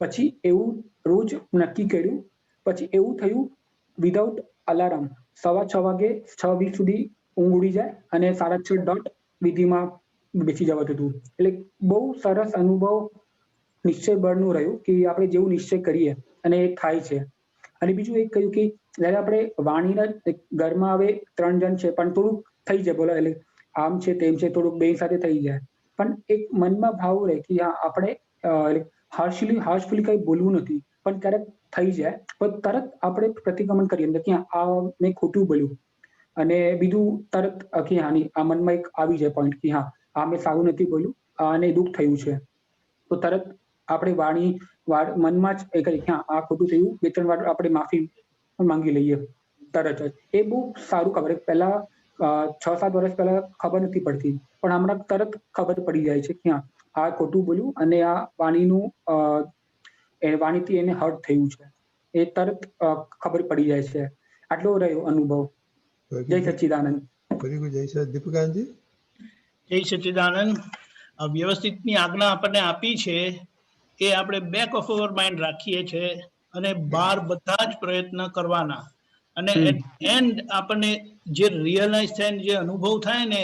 પછી એવું રોજ નક્કી કર્યું. પછી એવું થયું વિધાઉટ અલાર્મ 6:15 વાગે 6:20 સુધી ઊંઘ ઉડી જાય અને 6:30 વિધિમાં બેસી જવાતું હતું. એટલે બહુ સરસ અનુભવ નિશ્ચય બળનું રહ્યું કે આપણે જેવું નિશ્ચય કરીએ અને એ થાય છે. અને બીજું એક કહ્યું કે જયારે આપણે વાણીના ઘરમાં હવે 3 જણ છે પણ થોડુંક થઈ જાય બોલો, એટલે આમ છે તેમ છે થોડુંક બે સાથે થઈ જાય, પણ એક મનમાં ભાવ રહે કે હા આપણે હાર્શફુલી કઈ બોલવું નથી, પણ ક્યારેક થઈ જાય પણ તરત આપણે પ્રતિક્રમણ કરીએ કે આ મેં ખોટું બોલ્યું. અને બીજું તરત કે હા નહીં, આ મનમાં એક આવી જાય પોઈન્ટ કે હા આ મેં સારું નથી બોલ્યું અને દુઃખ થયું છે. તો તરત આપણે વાણી મનમાં જ એ કહીએ કે હા આ ખોટું થયું, 2-3 વાર આપણે માફી માંગી લઈએ તરત જ. એ બહુ સારું ખબર. પહેલા 6-7 વર્ષ પહેલા ખબર નથી પડતી, પણ હમણાં તરત ખબર પડી જાય છે કે હા આ ખોટું બોલ્યું અને આ વાણીથી એને હર્ટ થયું છે, એ તરત ખબર પડી જાય છે. આટલો રહ્યો અનુભવ. જય સચ્ચિદાનંદ. Very good. જય સર. દીપકાનંદજી. જય સચ્ચિદાનંદ. વ્યવસ્થિતની આજ્ઞા આપણને આપી છે એ આપણે બેક ઓફ અવર માઇન્ડ રાખીએ છીએ અને બહાર બધા જ પ્રયત્ન કરવાના. અને એટ એન્ડ આપણને જે રિયલાઇઝ થાય ને જે અનુભવ થાય ને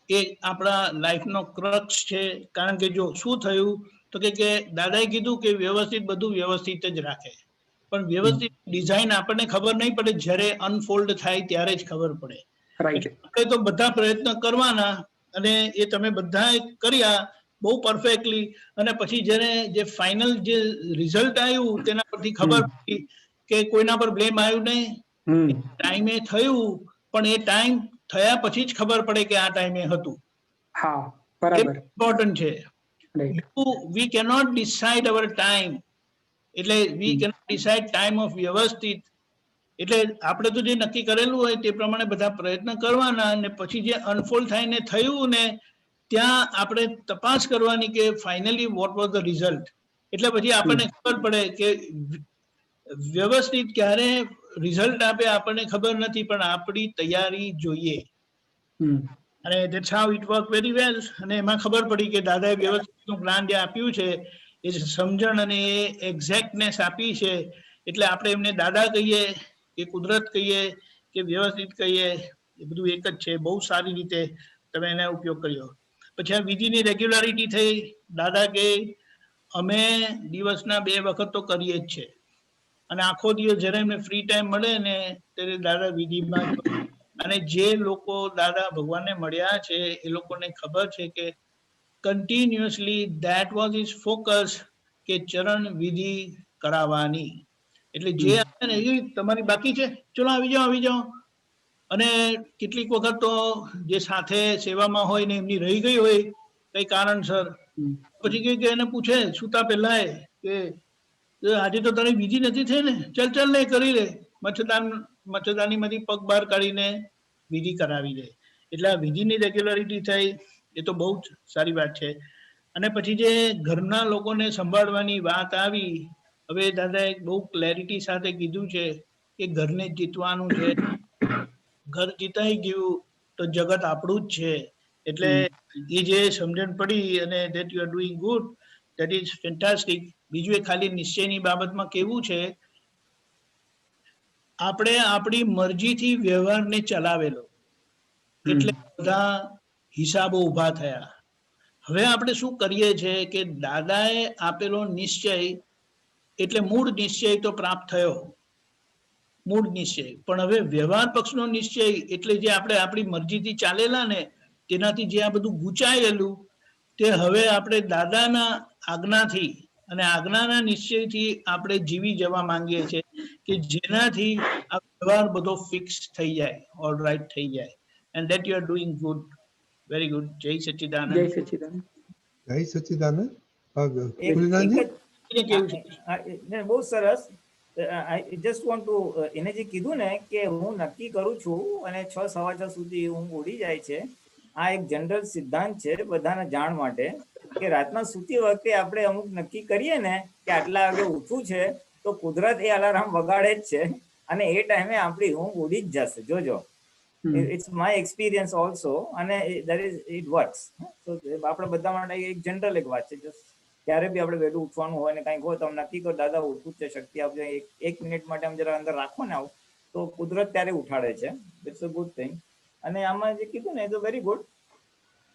એ આપણા લાઈફનો ક્રક્સ છે. કારણ કે જો શું થયું તો કે દાદાએ કીધું કે વ્યવસ્થિત બધું વ્યવસ્થિત જ રાખે, પણ વ્યવસ્થિત ડિઝાઇન આપણને ખબર નહીં પડે, જ્યારે અનફોલ્ડ થાય ત્યારે જ ખબર પડે. રાઈટ. એટલે તો બધા પ્રયત્ન કરવાના અને એ તમે બધા કર્યા બહુ પરફેક્ટલી. અને પછી જ્યારે જે ફાઇનલ જે રિઝલ્ટ આવ્યું તેના પરથી ખબર પડી કે કોઈના પર બ્લેમ આવ્યું નહીં, ટાઈમે થયું, પણ એ ટાઈમ થયા પછી જ ખબર પડે કે આ ટાઈમે હતું. હા બરાબર. ઇમ્પોર્ટન્ટ છે. We cannot decide our time. એટલે we cannot decide time of vyavasthit. એટલે આપણે તો જે નક્કી કરેલું હોય તે પ્રમાણે બધા પ્રયત્ન કરવાના અને પછી જે અનફોલ્ડ થાય ને થયું ને ત્યાં આપણે તપાસ કરવાની કે finally what was the result. એટલે પછી આપણને ખબર પડે કે વ્યવસ્થિત ક્યારે રિઝલ્ટ આપે આપણને ખબર નથી, પણ આપણી તૈયારી જોઈએ. અને that's how it work very well. અને એમાં ખબર પડી કે દાદાએ વ્યવસ્થિતનું જ્ઞાન જે આપ્યું છે એ સમજણ અને એ એક્ઝેક્ટનેસ આપી છે. એટલે આપણે એમને દાદા કહીએ કે કુદરત કહીએ કે વ્યવસ્થિત કહીએ એ બધું એક જ છે. બહુ સારી રીતે તમે એને ઉપયોગ કર્યો. પછી આ વિધિની રેગ્યુલારિટી થઈ. દાદા કે અમે દિવસના 2 વખત તો કરીએ જ છે, અને આખો દિવસ જ્યારે એમને ફ્રી ટાઈમ મળે ને ત્યારે દાદા વિધિમાં. અને જે લોકો દાદા ભગવાનને મળ્યા છે એ લોકોને ખબર છે કે continuously that was his focus, કે ચરણ વિધિ કરાવવાની. એટલે જે આવે ને એ તમારી બાકી છે, ચલો આવી જાઓ. અને કેટલીક વખત તો જે સાથે સેવામાં હોય ને એમની રહી ગઈ હોય કઈ કારણસર, પછી કે એને પૂછે સુતા પહેલા કે આજે તો તારી વિધિ નથી થઈ ને, ચાલ ને કરી લે. મચ્છરદાનીમાંથી પગ બહાર કાઢીને વિધિ કરાવી દે. એટલે આ વિધિની રેગ્યુલારિટી થઈ એ તો બહુ જ સારી વાત છે. અને પછી જે ઘરના લોકોને સંભાળવાની વાત આવી, હવે દાદાએ બહુ ક્લેરિટી સાથે કીધું છે કે ઘરને જીતવાનું છે. ઘર જીતાઈ ગયું તો જગત આપણું જ છે. એટલે એ જે સમજણ પડી, અને that you are doing good, that is fantastic. બીજું એ ખાલી નિશ્ચયની બાબતમાં કેવું છે, આપણે આપણી મરજીથી વ્યવહારને ચલાવેલો, એટલે બધા હિસાબો ઉભા થયા. હવે આપણે શું કરીએ છીએ કે દાદાએ આપેલો નિશ્ચય, એટલે મૂળ નિશ્ચય તો પ્રાપ્ત થયો, મૂળ નિશ્ચય. પણ હવે વ્યવહાર પક્ષનો નિશ્ચય, એટલે જે આપણે આપણી મરજીથી ચાલેલા ને તેનાથી જે આ બધું ગૂંચાયેલું, તે હવે આપણે દાદાના આજ્ઞાથી અને આજ્ઞાના નિશ્ચયથી આપણે જીવી જવા માંગીએ છીએ, કે જેનાથી આ વ્યવહાર બધો ફિક્સ થઈ જાય, ઓલ રાઈટ થઈ જાય. And that you are doing good, very good. જય સચ્ચિદાનંદ. જય સચ્ચિદાનંદ. જય સચ્ચિદાનંદ. એક ફુલનાજી? કેવું છે? બહુ સરસ. આઈ જસ્ટ વોન્ટ ટુ, એને જે કીધું ને કે હું નક્કી કરું છું અને 6 સવા 6 સુધી ઊંઘ ઉડી જાય છે, આ એક જનરલ સિદ્ધાંત છે બધાને જાણ માટે, કે રાતના સૂતી વખતે આપણે અમુક નક્કી કરીએ ને કે આટલા વાગે ઉઠવું છે, તો કુદરત એ અલાર્મ વગાડે જ છે, અને એ ટાઈમે આપણી ઊંઘ ઉડી જ જશે. જોજો, ઇટ્સ માય એક્સપિરિયન્સ ઓલ્સો, અને દેટ ઇઝ ઇટ વર્ક્સ. તો આપણે બધા માટે એક જનરલ એક વાત છે. ક્યારે બી આપણે વહેલું ઉઠવાનું હોય ને કંઈક હોય તો નક્કી કરો, દાદા ઉઠવું છે, શક્તિ આપજો, એક મિનિટ માટે આમ જરા અંદર રાખો ને આવું, તો કુદરત ત્યારે ઉઠાડે છે. It's a good thing. અને આમાં જે કીધું ને એ તો વેરી ગુડ.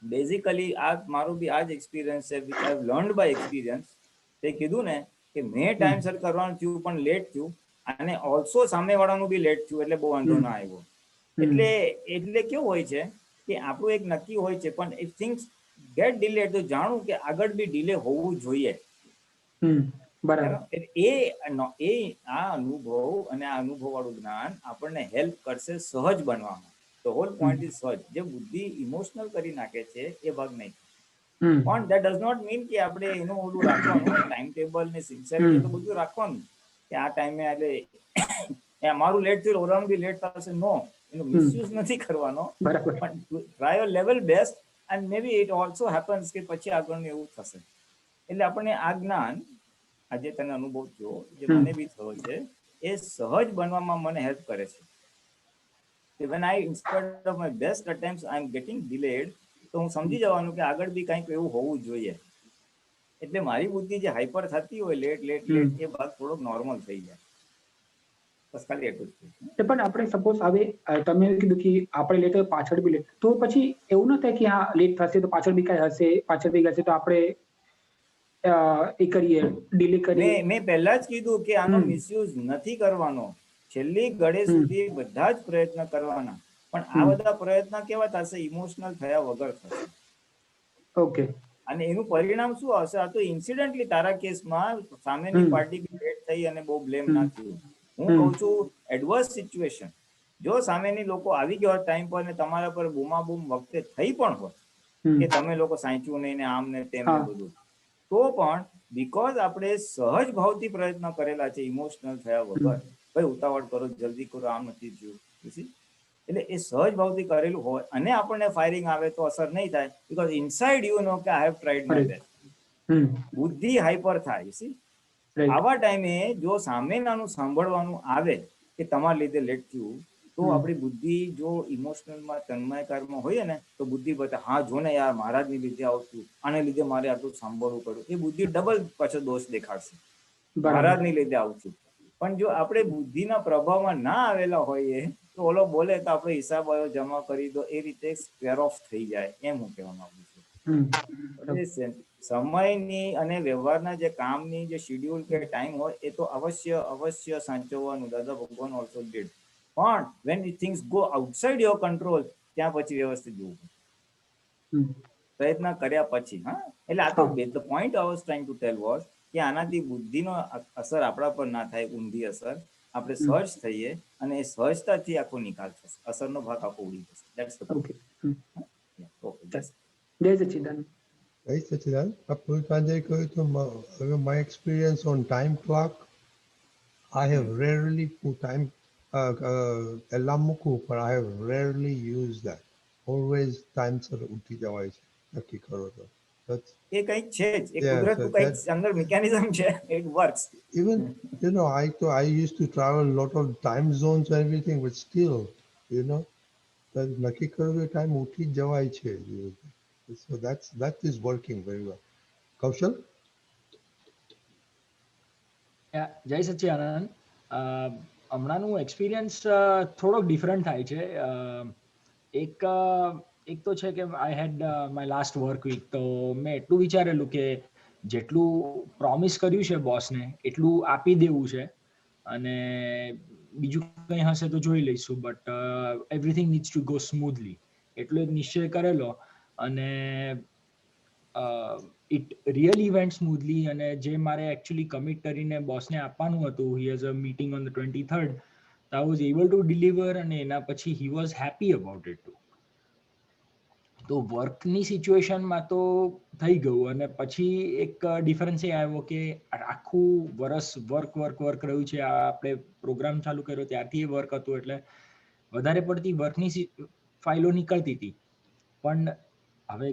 બેઝિકલી આ મારું બી આ જ એક્સપિરિયન્સ છે, which I have learned by experience. તે કીધું ને કે મેં ટાઈમસર કરવાનું થયું પણ લેટ થયું, અને ઓલ્સો સામેવાળાનું બી લેટ થયું, એટલે બહુ વાંધો ના આવ્યો. એટલે કેવું હોય છે કે આપણું એક નક્કી હોય છે, પણ ઇફ થિંગ્સ ગેટ ડિલેડ, તો જાણું કે આગળ બી ડિલે હોવું જોઈએ. બરાબર. એ આ અનુભવ અને આ અનુભવ વાળું જ્ઞાન આપણને હેલ્પ કરશે સહજ બનવામાં. ધ હોલ પોઈન્ટ ઇઝ સહજ. જે બુદ્ધિ ઇમોશનલ કરી નાખે છે એ ભાગ નહીં. પણ દેટ ડઝ નોટ મીન કે આપણે એનું ઓલું રાખવાનું, ટાઈમ ટેબલ ને સિન્સિયરિટી તો બધું રાખવાનું, કે આ ટાઈમે એટલે મારું લેટ થયું ઓલાનું બી લેટ થશે. નો, એનો મિસયુઝ નથી કરવાનો, પણ try your level best, and may be it also happens કે પછી આગળનું એવું થશે. એટલે આપણને આ જ્ઞાન, આજે તને અનુભવ થયો, જે મને બી થયો છે, એ સહજ બનવામાં મને હેલ્પ કરે છે. when I, instead of my best attempts, I am getting delayed, તો હું સમજી જવાનું કે આગળ બી કંઈક એવું હોવું જોઈએ. એટલે મારી બુદ્ધિ જે હાઈપર થતી હોય, લેટ એ ભાગ થોડોક નોર્મલ થઈ જાય. બસ ખાલી એટલું જ. પણ આપણે સપોઝ હવે તમે કીધું કે આપણે લેટ પાછળ બી લેટ, તો પછી એવું ન થાય કે હા લેટ થશે તો પાછળ બી કઈ હશે, પાછળ બી હશે તો આપણે એ કરીએ, ડિલે કરીએ. મેં પહેલા જ કીધું કે આનો મિસયુઝ નથી કરવાનો. છેલ્લી ઘડી સુધી બધા જ પ્રયત્ન કરવાના, પણ આ બધા પ્રયત્ન કેવા થશે? ઇમોશનલ થયા વગર થશે. ઓકે. અને એનું પરિણામ શું આવશે? આ તો ઇન્સિડન્ટલી તારા કેસમાં સામેની પાર્ટી લેટ થઈ અને બહુ બ્લેમ ના થયું. હું કહું છું એડવર્સ સિચ્યુએશન, જો સામેની લોકો આવી ગયા હોત ટાઈમ પર ને તમારા પર બૂમાબૂમ વખતે થઈ પણ હોત કે તમે લોકો સાચું નહીં ને આમ ને તેમ ને બધું, તો પણ બીકોઝ આપણે સહજ ભાવથી પ્રયત્ન કરેલા છે, ઇમોશનલ થયા વગર, ભાઈ ઉતાવળ કરો, જલ્દી કરો, આમ નથી થયું, એટલે એ સહજ ભાવથી કરેલું હોય અને આપણને ફાયરિંગ આવે તો અસર નહીં થાય, બીકોઝ ઇનસાઇડ યુ નો કે I have tried my best. બુદ્ધિ હાઈપર થાય. આવા ટાઈમે જો સામેનાનું સાંભળવાનું આવે કે તમારા લીધે લેટ થયું, તો આપણી બુદ્ધિ જો ઇમોશનલમાં તન્મયકારમાં હોય ને, તો બુદ્ધિ બતા હા જો ને યાર, મહારાજની લીધે આવતું, આને લીધે મારે આટલું સાંભળવું પડ્યું. એ બુદ્ધિ ડબલ પાછો દોષ દેખાડશે, મહારાજની લીધે આવતું. પણ જો આપણે બુદ્ધિના પ્રભાવમાં ના આવેલા હોઈએ તો ઓલો બોલે તો આપણો હિસાબ આવ્યો જમા કરી દો, એ રીતે સ્ક્વેર ઓફ થઈ જાય, એમ હું કહેવા માંગુ છું. એટલે સમયની અને વ્યવહારના જે કામની જે શેડ્યુલ કે ટાઈમ હોય એ તો અવશ્ય સાચવવાનું, દાદા ભગવાન ઓલ્સો ડીડ. પણ when things go outside your control, ત્યાં પછી વ્યવસ્થિત જોવું, પ્રયત્ન કર્યા પછી. હા, એટલે આ તો the point I was trying to tell was કે આનાથી બુદ્ધિનો અસર આપણા પર ના થાય, ઊંધી અસર. આપણે સહજ થઈએ અને એ સહજતાથી આખો નિકાલ થશે, અસરનો ભાગ આખો ઉડી જશે. That's the point. ઓકે, જય સચ્ચિદાનંદ. જય સચ્ચિદાનંદ. પૂરી કાંજે કહ્યું તો હવે my experience on time clock, I have rarely put time alarm મૂકું, પણ I have rarely used that. Always time sir ઉઠી જવાય છે, નક્કી કરો તો. એ કંઈક છે જ, એ Yeah, કુદરતનું so કંઈક that- અંદર મિકેનિઝમ છે, it works. Even, I used to travel a lot of time zones and everything, but still, નક્કી કરેલો ટાઈમ ઉઠી જ જવાય છે. So that is working very well. કૌશલ? જય સચ્ચિદાનંદ. હમણાંનું એક્સપિરિયન્સ થોડોક ડિફરન્ટ થાય છે. એક તો છે કે આઈ હેડ માય લાસ્ટ વર્ક વીક, તો મેં એટલું વિચારેલું કે જેટલું પ્રોમિસ કર્યું છે બોસને એટલું આપી દેવું છે, અને બીજું કંઈ હશે તો જોઈ લઈશું, but everything needs to go smoothly, એટલો એક નિશ્ચય કરેલો. અને ઇટ રિયલી વેન્ટ સ્મૂથલી. અને જે મારે એકચ્યુઅલી કમિટ કરીને બોસને આપવાનું હતું, he has a meeting on the 23rd, I was able to deliver, અને એના પછી he was happy about it to. તો વર્કની સિચ્યુએશનમાં તો થઈ ગયું, અને પછી એક ડિફરન્સ એ આવ્યો કે આખું વર્ષ વર્ક રહ્યું છે. આપણે પ્રોગ્રામ ચાલુ કર્યો ત્યારથી એ વર્ક હતું, એટલે વધારે પડતી વર્કની ફાઇલો નીકળતી હતી. પણ હવે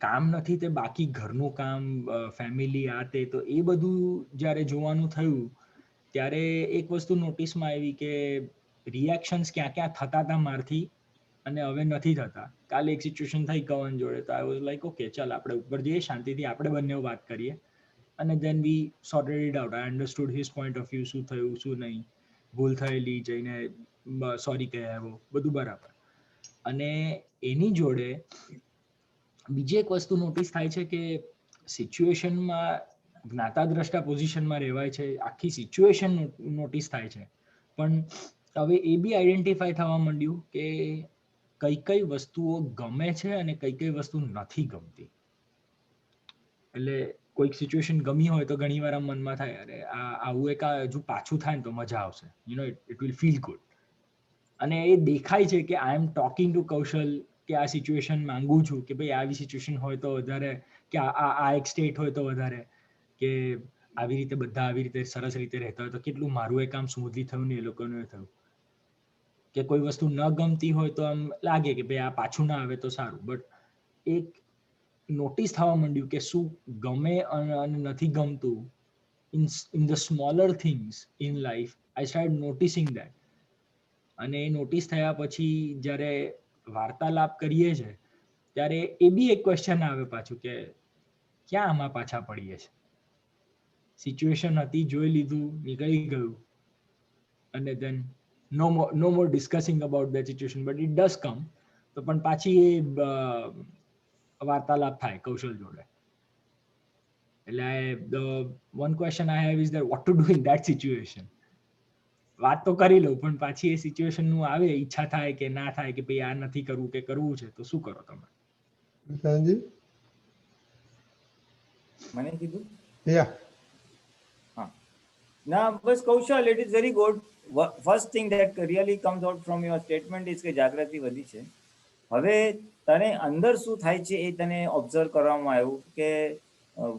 કામ નથી તે બાકી ઘરનું કામ, ફેમિલી, આ તે, તો એ બધું જ્યારે જોવાનું થયું ત્યારે એક વસ્તુ નોટિસમાં આવી કે રિએક્શન્સ ક્યાં થતા હતા મારથી, અને હવે નથી થતા. કાલે એક સિચ્યુએશન થઈ કવન જોડે, તો આઈ વોઝ લાઈક ઓકે, ચાલ આપણે ઉપર જઈએ, શાંતિથી આપણે બંને વાત કરીએ. અને then we sorted it out. I understood his point of view, શું થયું શું નહીં, ભૂલ થયેલી, જઈને સોરી કહે આવ્યો, બધું બરાબર. અને એની જોડે બીજી એક વસ્તુ નોટિસ થાય છે કે સિચ્યુએશનમાં જ્ઞાતા દ્રષ્ટા પોઝિશનમાં રહેવાય છે, આખી સિચ્યુએશન નોટિસ થાય છે, પણ હવે એ બી આઈડેન્ટિફાય થવા માંડ્યું કે કઈ વસ્તુઓ ગમે છે અને કઈ વસ્તુ નથી ગમતી. એટલે કોઈક સિચ્યુએશન ગમી હોય તો ઘણી વાર મનમાં થાય, અરે આવું એક હજુ પાછું થાય ને તો મજા આવશે, ઇટ વિલ ફીલ ગુડ. અને એ દેખાય છે કે આઈ એમ ટોકિંગ ટુ કૌશલ, કે આ સિચ્યુએશન માંગુ છું કે ભાઈ આવી સિચ્યુએશન હોય તો વધારે, કે આ એક સ્ટેટ હોય તો વધારે, કે આવી રીતે બધા આવી રીતે સરસ રીતે રહેતા હોય તો કેટલું મારું એ કામ સ્મૂથલી થયું ને એ લોકોનું થયું. કે કોઈ વસ્તુ ન ગમતી હોય તો આમ લાગે કે ભાઈ આ પાછું ના આવે તો સારું. બટ એક નોટિસ થવા માંડ્યું કે શું ગમે અને નથી ગમતું in the smaller things in life. I start noticing that. અને એ નોટિસ થયા પછી જ્યારે વાર્તાલાપ કરીએ છીએ ત્યારે એ બી એક ક્વેશ્ચન આવે પાછું કે ક્યાં આમાં પાછા પડીએ છીએ. સિચ્યુએશન હતી, જોઈ લીધું, નીકળી ગયું, અને then no more discussing about the situation, but it does come. તો પણ પાછી એ વાર્તાલાપ થાય કૌશલ જોડે. એટલે the one question I have is that what to do in that situation. વાત તો કરી લઉં પણ પાછી એ સિચ્યુએશન નું આવે, ઈચ્છા થાય કે ના થાય કે ભાઈ આ નથી કરવું કે કરવું છે, તો શું કરો તમે? મને કીધું Yeah. ના બસ Kaushal, it is very good. First thing that really comes out from your statement is કે જાગૃતિ વધી છે. હવે તને અંદર શું થાય છે એ તને ઓબ્ઝર્વ કરવામાં આવ્યું કે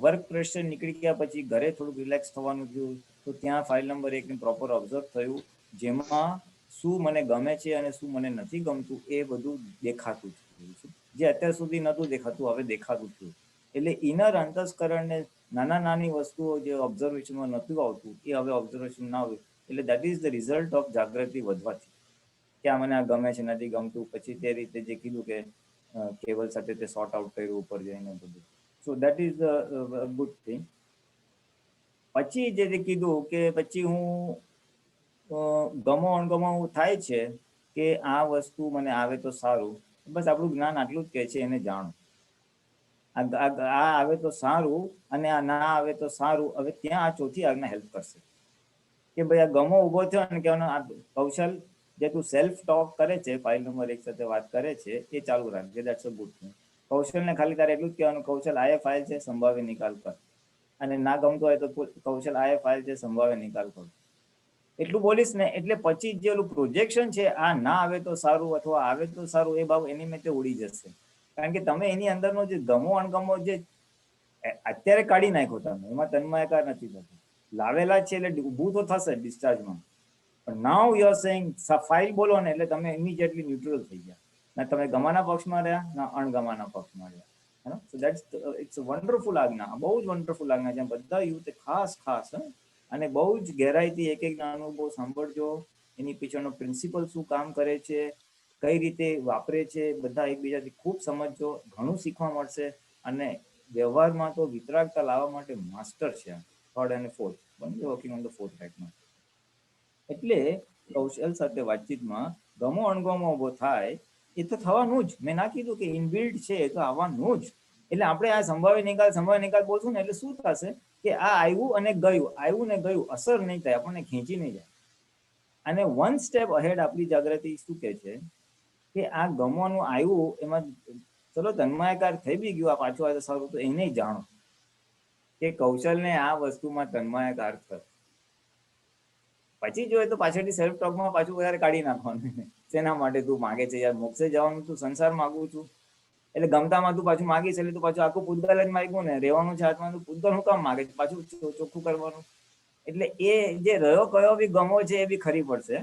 વર્ક પ્રેશર નીકળી ગયા પછી ઘરે થોડુંક રિલેક્સ થવાનું થયું, તો ત્યાં ફાઇલ નંબર 1 ની પ્રોપર ઓબ્ઝર્વ થયું, જેમાં શું મને ગમે છે અને શું મને નથી ગમતું એ બધું દેખાતું થયું છે. જે અત્યાર સુધી નહોતું દેખાતું, હવે દેખાતું થયું. એટલે ઇનર અંતસ્કરણને નાની વસ્તુઓ જે ઓબ્ઝર્વેશનમાં નહોતું આવતું એ હવે ઓબ્ઝર્વેશન ના આવ્યું. એટલે that is the result of જાગૃતિ વધવાથી, કે આ મને આ ગમે છે, નથી ગમતું. પછી તે રીતે જે કીધું કે કેવલ સાથે તે સોર્ટ આઉટ કર્યું ઉપર જઈને બધું. So that is the good thing. પછી જે કીધું કે પછી હું ગમો અણગમો થાય છે કે આ વસ્તુ મને આવે તો સારું. બસ આપણું જ્ઞાન આટલું જ કહે છે, એને જાણો. આ આવે તો સારું અને આ ના આવે તો સારું. હવે ત્યાં આ ચોથી આજ્ઞા હેલ્પ કરશે કે ભાઈ આ ગમો ઉભો થયો ને કહેવાનો આ કૌશલ જે તું સેલ્ફ ટોક કરે છે, ફાઇલ નંબર 1 સાથે વાત કરે છે, એ ચાલુ રાખજે. That's a good thing. કૌશલને ખાલી તારે એટલું જ કહેવાનું, કૌશલ આ ફાઇલ છે, સંભાવે નિકાલ કર. અને ના ગમતો હોય તો કૌશલ આ ફાઇલ છે, સંભાવે નિકાલ કર. એટલું બોલીશ ને એટલે પછી જે ઓલું પ્રોજેક્શન છે, આ ના આવે તો સારું અથવા આવે તો સારું, એ બાબુ એની મેં ઉડી જશે. કારણ કે તમે એની અંદરનો જે ગમો અણગમો જે અત્યારે કાઢી નાખો તમે, એમાં તન્મયકાર નથી થતો. લાવેલા છે એટલે ઊભું તો થશે ડિસ્ચાર્જમાં, પણ નાઉ યુ આર સેઇંગ ફાઇલ બોલો ને એટલે તમે ઇમિડિયેટલી ન્યુટ્રલ થઈ ગયા. ના તમે ગમાના પક્ષમાં રહ્યા ના અણગમાના પક્ષમાં રહ્યા. સો દેટ્સ ઇટ્સ વન્ડરફુલ આજ્ઞા, બહુ જ વન્ડરફુલ આજ્ઞા છે. બધા યુથ ખાસ અને બહુ જ ગહેરાઈથી એક નાનું બહુ સાંભળજો. એની પીછળનો પ્રિન્સિપલ શું કામ કરે છે, કઈ રીતે વાપરે છે, બધા એકબીજાથી ખૂબ સમજજો, ઘણું શીખવા મળશે. અને વ્યવહારમાં તો વિતરાગતા લાવવા માટે માસ્ટર છે. થર્ડ અને ફોર્થ બંને વર્કિંગ ઓન ધ ફોર્થ રાઇટમાં. એટલે કૌશલ સાથે વાતચીતમાં ગમો અણગમો ઉભો થાય એ તો થવાનું જ. મેં ના કીધું કે ઇનબિલ્ડ છે, એ તો આવવાનું જ. એટલે આપણે આ સંભાવ્ય નિકાલ બોલશું ને એટલે શું થશે કે આ આવ્યું અને ગયું અસર નહીં થાય, આપણને ખેંચી નહીં જાય. અને વન સ્ટેપ અહેડ આપણી જાગૃતિ શું કહે છે કે આ ગમવાનું આવ્યું એમાં ચલો તન્માયકાર થઈ બી ગયું, આ પાછું આવે તો સારું, તો એને જાણો કે કૌશલને આ વસ્તુમાં તન્માયકાર થયો. પછી જોઈએ તો પાછળથી સેલ્ફ ટોકમાં પાછું વધારે કાઢી નાખવાનું. શેના માટે તું માગે છે યાર? મોક્ષે જવાનું તું, સંસાર માગું છું એટલે ગમતામાં તું પાછું માગીશ એટલે તું પાછું આખું પૂતગલ જ માગ્યું ને. રહેવાનું છે હાથમાં, તું પૂતગલ હું કામ માગે છે? પાછું ચોખ્ખું કરવાનું. એટલે એ જે રહ્યો કયો બી ગમો છે એ બી ખરી પડશે.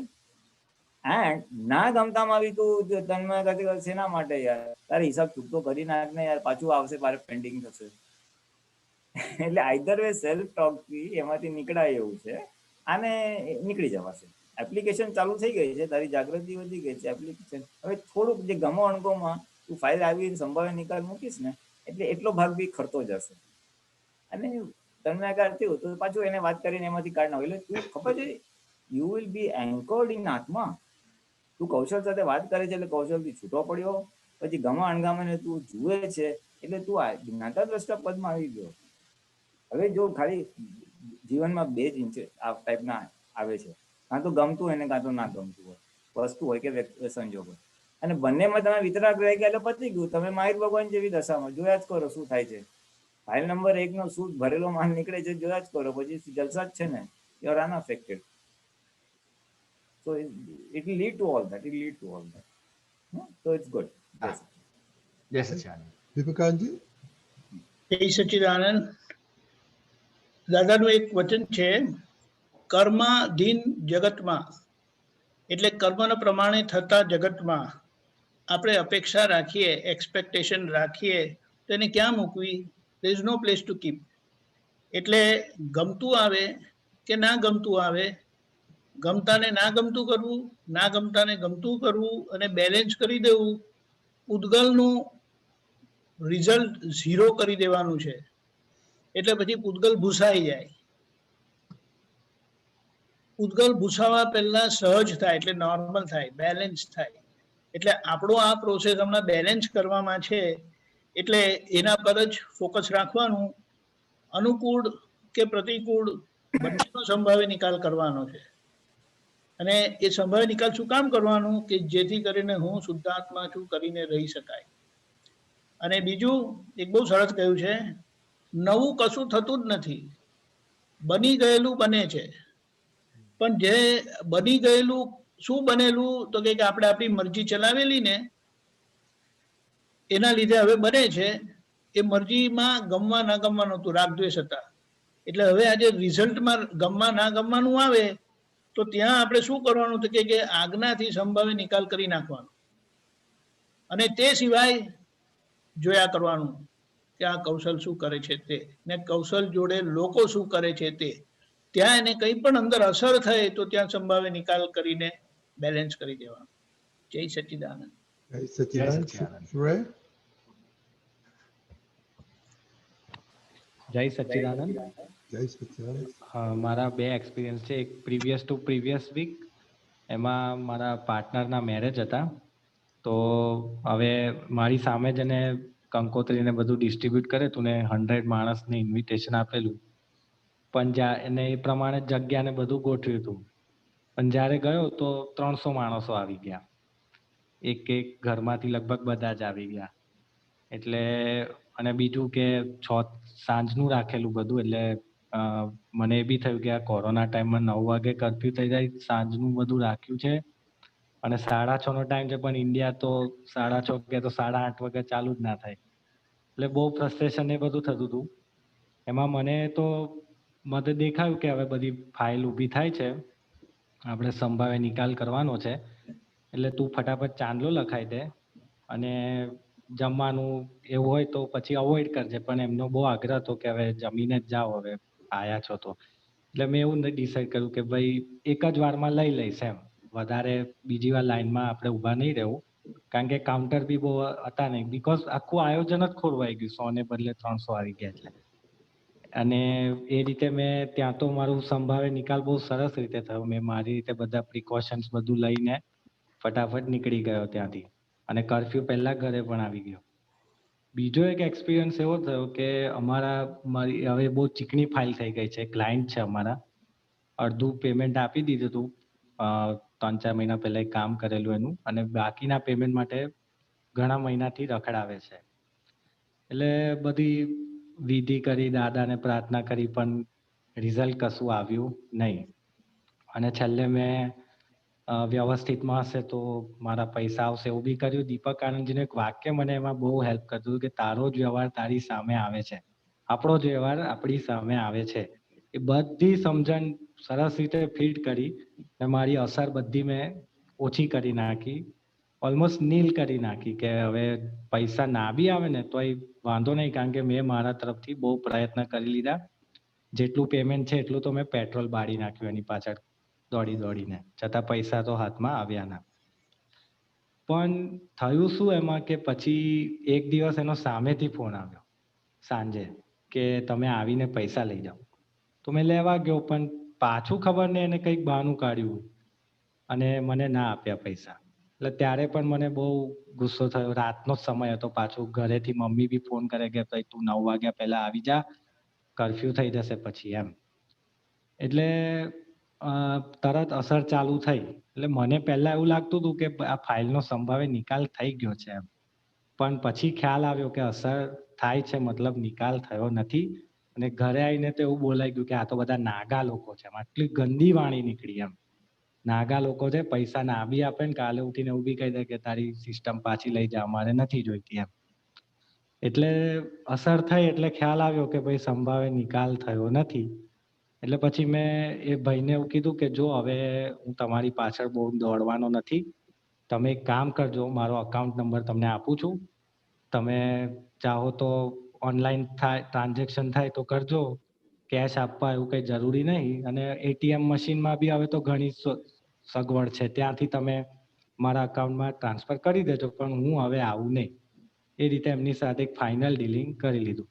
એન્ડ ના ગમતામાં બી તું તન્મય કરતી શેના માટે યાર? તારે હિસાબ ચૂકતો કરી નાખ ને યાર, પાછું આવશે, મારે પેન્ડિંગ થશે. એટલે આઈધર વે સેલ્ફ ટોક થી એમાંથી નીકળાય એવું છે. આને નીકળી જવાશે. એપ્લિકેશન ચાલુ થઈ ગઈ છે, તારી જાગૃતિ વધી ગઈ છે. એપ્લિકેશન હવે થોડુંક જે ગમો અણગોમાં તું ફાઇલ આવી સંભાવ્ય નિકાલ મૂકીશ ને એટલે એટલો ભાગ બી ખરતો જશે. અને તન્મયાકાર થયું તો પાછું એને વાત કરીને એમાંથી કાઢ નાખો. એટલે તું ખબર છે યુ વિલ બી એન્કર્ડ ઇન આત્મા. તું કૌશલ સાથે વાત કરે છે એટલે કૌશલથી છૂટો પડ્યો, પછી ગમા અણગામાને તું જુએ છે એટલે તું આ જ્ઞાતા દ્રષ્ટા પદમાં આવી ગયો. હવે જો ખાલી જીવનમાં બે જ ઇન્ચ આ ટાઈપના આવે છે, કાં તો ગમતું હોય ને કાં તો ના ગમતું હોય, વસ્તુ હોય કે સંજોગ હોય. અને બંનેમાં તમે વિતરાગ રહી ગયા એટલે પતી ગયું. તમે માહિર ભગવાન જેવી દશામાં જોયા જ કરો શું થાય છે. ફાઇલ નંબર 1 નો શું ભરેલો માલ નીકળે છે જોયા જ કરો, પછી જલસા જ છે ને. You are unaffected. So it will lead to all that. So it's good. Yes. જય સચ્ચિદાનંદ. દીપિકાજી, જય સચ્ચિદાનંદ. દાદાનું એક વચન છે, કર્માધીન જગતમાં એટલે કર્મના પ્રમાણે થતા જગતમાં આપણે અપેક્ષા રાખીએ, એક્સપેક્ટેશન રાખીએ તો એને ક્યાં મૂકવી? there is no place to keep. એટલે ગમતું આવે કે ના ગમતું આવે, ગમતાને ના ગમતું કરવું, ના ગમતાને ગમતું કરવું અને બેલેન્સ કરી દેવું. પૂતગલનું રિઝલ્ટ 0 કરી દેવાનું છે. એટલે પછી પૂતગલ ભૂસાઈ જાય. પૂતગલ ભૂસાવા પહેલા સહજ થાય એટલે નોર્મલ થાય, બેલેન્સ થાય. એટલે આપણો આ પ્રોસેસ હમણાં બેલેન્સ કરવામાં છે. એટલે એના પર જ ફોકસ રાખવાનું. અનુકૂળ કે પ્રતિકૂળ બંનેનો સંભાવ્ય નિકાલ કરવાનો છે. અને એ સંભાવ્ય નિકાલ શું કામ કરવાનું? કે જેથી કરીને હું શુદ્ધાત્મા છું કરીને રહી શકાય. અને બીજું એક બહુ સરસ કહ્યું છે, નવું કશું થતું જ નથી, બની ગયેલું બને છે. પણ જે બની ગયેલું શું બનેલું? તો કે આપણે આપણી મરજી ચલાવેલી ને એના લીધે હવે બને છે. એ મરજીમાં ગમવા ના ગમવા નહોતું, રાગદ્વેષ હતા. એટલે હવે આજે રિઝલ્ટમાં ગમવા ના ગમવાનું આવે તો ત્યાં આપણે શું કરવાનું? તો કે આજ્ઞાથી સંભાવ્ય નિકાલ કરી નાખવાનો. અને તે સિવાય જોયા કરવાનું કે આ કૌશલ શું કરે છે તે, ને કૌશલ જોડે લોકો શું કરે છે તે. ત્યાં એને કંઈ પણ અંદર અસર થાય તો ત્યાં સંભાવ્ય નિકાલ કરીને બેલેન્સ કરી દેવાનું. જય સચ્ચિદાનંદ. જય સચ્ચિદાનંદ. શ્રેય, જય સચ્ચિદાનંદ. જય સચ્ચિદાનંદ. મારા બે એક્સપિરિયન્સ છે. એક પ્રીવિયસ ટુ પ્રીવિયસ વીક એમાં મારા પાર્ટનરના મેરેજ હતા. તો હવે મારી સામે જ એને કંકોત્રીને બધું ડિસ્ટ્રીબ્યુટ કરે તું ને 100 માણસને ઇન્વિટેશન આપેલું. પણ એને એ પ્રમાણે જગ્યાને બધું ગોઠવ્યું હતું. પણ જ્યારે ગયો તો 300 માણસો આવી ગયા. એક ઘરમાંથી લગભગ બધા જ આવી ગયા. એટલે અને બીજું કે સાંજનું રાખેલું બધું, એટલે મને એ બી થયું કે આ કોરોના ટાઈમમાં 9 વાગે કર્ફ્યુ થઈ જાય, સાંજનું બધું રાખ્યું છે અને 6:30 નો ટાઈમ છે, પણ ઇન્ડિયા તો 6:30 કે તો 8:30 વાગે ચાલુ જ ના થાય. એટલે બહુ ફ્રસ્ટ્રેશન એ બધું થતું હતું. એમાં મને દેખાયું કે હવે બધી ફાઇલ ઊભી થાય છે, આપણે સંભાવે નિકાલ કરવાનો છે, એટલે તું ફટાફટ ચાંદલો લખાઈ દે અને જમવાનું એવું હોય તો પછી અવોઇડ કરજે. પણ એમનો બહુ આગ્રહ હતો કે હવે જમીને જ જાઓ, હવે આયા છો તો. એટલે મેં એવું ડિસાઈડ કર્યું કે ભાઈ એક જ વારમાં લઈ લઈશ એમ, વધારે બીજી વાર લાઈનમાં આપણે ઊભા નહીં રહેવું, કારણ કે કાઉન્ટર બી બહુ હતા નહીં, બીકોઝ આખું આયોજન જ ખોરવાઈ ગયું, 100 ને બદલે 300 આવી ગયા એટલે. અને એ રીતે મેં ત્યાં તો મારું સંભાવે નિકાલ બહુ સરસ રીતે થયો. મેં મારી રીતે બધા પ્રિકોશન્સ બધું લઈને ફટાફટ નીકળી ગયો ત્યાંથી, અને કર્ફ્યુ પહેલા ઘરે પણ આવી ગયો. બીજો એક એક્સપિરિયન્સ એવો થયો કે મારી હવે બહુ ચીકણી ફાઇલ થઈ ગઈ છે. ક્લાયન્ટ છે અમારા, અડધું પેમેન્ટ આપી દીધું હતું 3-4 મહિના પહેલા એક કામ કરેલું એનું, અને બાકીના પેમેન્ટ માટે ઘણા મહિનાથી રખડાવે છે. એટલે બધી વિધિ કરી, દાદાને પ્રાર્થના કરી, પણ રિઝલ્ટ કશું આવ્યું નહીં. અને છેલ્લે મેં વ્યવસ્થિતમાં હશે તો મારા પૈસા આવશે એવું બી કર્યું. દીપક આનંદજીનું એક વાક્ય મને એમાં બહુ હેલ્પ કરતું કે તારો જ વ્યવહાર તારી સામે આવે છે, આપણો જ વ્યવહાર આપણી સામે આવે છે. એ બધી સમજણ સરસ રીતે ફીટ કરી અને મારી અસર બધી મેં ઓછી કરી નાખી, ઓલમોસ્ટ નીલ કરી નાખી. કે હવે પૈસા ના બી આવે ને તો એ વાંધો નહીં, કારણ કે મેં મારા તરફથી બહુ પ્રયત્ન કરી લીધા. જેટલું પેમેન્ટ છે એટલું તો મેં પેટ્રોલ બાળી નાખ્યું એની પાછળ દોડીને, છતાં પૈસા તો હાથમાં આવ્યા ના. પણ થયું શું એમાં કે પછી એક દિવસ એનો સામેથી ફોન આવ્યો સાંજે કે તમે આવીને પૈસા લઈ જાઓ. તો મેં લેવા ગયો, પણ પાછું ખબર નહીં એને કંઈક બહાનું કાઢ્યું અને મને ના આપ્યા પૈસા. એટલે ત્યારે પણ મને બહુ ગુસ્સો થયો. રાતનો જ સમય હતો, પાછું ઘરેથી મમ્મી બી ફોન કરે કે ભાઈ તું 9 વાગ્યા પહેલા આવી જા, કર્ફ્યુ થઈ જશે પછી એમ. એટલે તરત અસર ચાલુ થઈ. એટલે મને પહેલા એવું લાગતું હતું કે આ ફાઇલનો સંભાવે નિકાલ થઈ ગયો છે એમ, પણ પછી ખ્યાલ આવ્યો કે અસર થાય છે મતલબ નિકાલ થયો નથી. અને ઘરે આવીને તો એવું બોલાઈ ગયું કે આ તો બધા નાગા લોકો છે. આટલી ગંદી વાણી નીકળી એમ. નાગા લોકો છે, પૈસા ના બી આપે ને કાલે ઉઠીને એવું બી કહી દે કે તારી સિસ્ટમ પાછી લઈ જા, અમારે નથી જોઈતી એમ. એટલે અસર થઈ એટલે ખ્યાલ આવ્યો કે ભાઈ સંભાવે નિકાલ થયો નથી. એટલે પછી મેં એ ભાઈને એવું કીધું કે જો હવે હું તમારી પાછળ બહુ દોડવાનો નથી, તમે એક કામ કરજો, મારો અકાઉન્ટ નંબર તમને આપું છું, તમે ચાહો તો ઓનલાઈન ટ્રાન્ઝેક્શન થાય તો કરજો, કેશ આપવા એવું કંઈ જરૂરી નહીં. અને એટીએમ મશીનમાં બી હવે તો ઘણી સગવડ છે, ત્યાંથી તમે મારા અકાઉન્ટમાં ટ્રાન્સફર કરી દેજો, પણ હું હવે આવું નહીં. એ રીતે એમની સાથે એક ફાઇનલ ડીલિંગ કરી લીધું.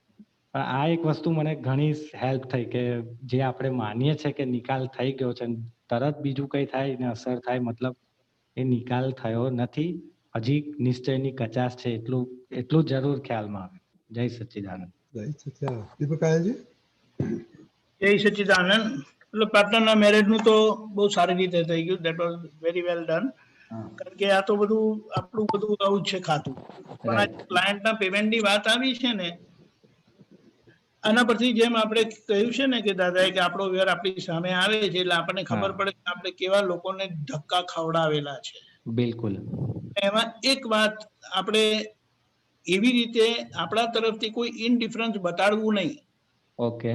પણ આ એક વસ્તુ મને ઘણી હેલ્પ થઈ કે જે આપણે માનીએ છીએ કે નિકાલ થઈ ગયો છે, તરત બીજું કંઈ થાય ને અસર થાય, મતલબ એ નિકાલ થયો નથી, હજી નિશ્ચયની કચાશ છે, એટલું જરૂર ખ્યાલમાં આવે. જય સચ્ચિદાનંદ. જય સચ્ચિદાનંદ. દીપક આનંદજી. જય સચ્ચિદાનંદ. એટલે પાર્ટનરના મેરેજનું તો બહુ સારી રીતે થઈ ગયું. That was very well done. કારણ કે આ તો બધું આપણું બધું આવું જ છે ખાતું. પણ આ ક્લાયન્ટના પેમેન્ટની વાત આવી છે ને, આના પરથી જેમ આપણે કહ્યું છે ને કે દાદાએ કે આપણો વ્યવહાર આપણી સામે આવે છે, એટલે આપણને ખબર પડે કે આપણે કેવા લોકોને ધક્કા ખવડાવેલા છે. બિલકુલ. એમાં એક વાત આપણે એવી રીતે આપણા તરફથી કોઈ ઇનડિફરન્સ બતાડવું નહીં. ઓકે.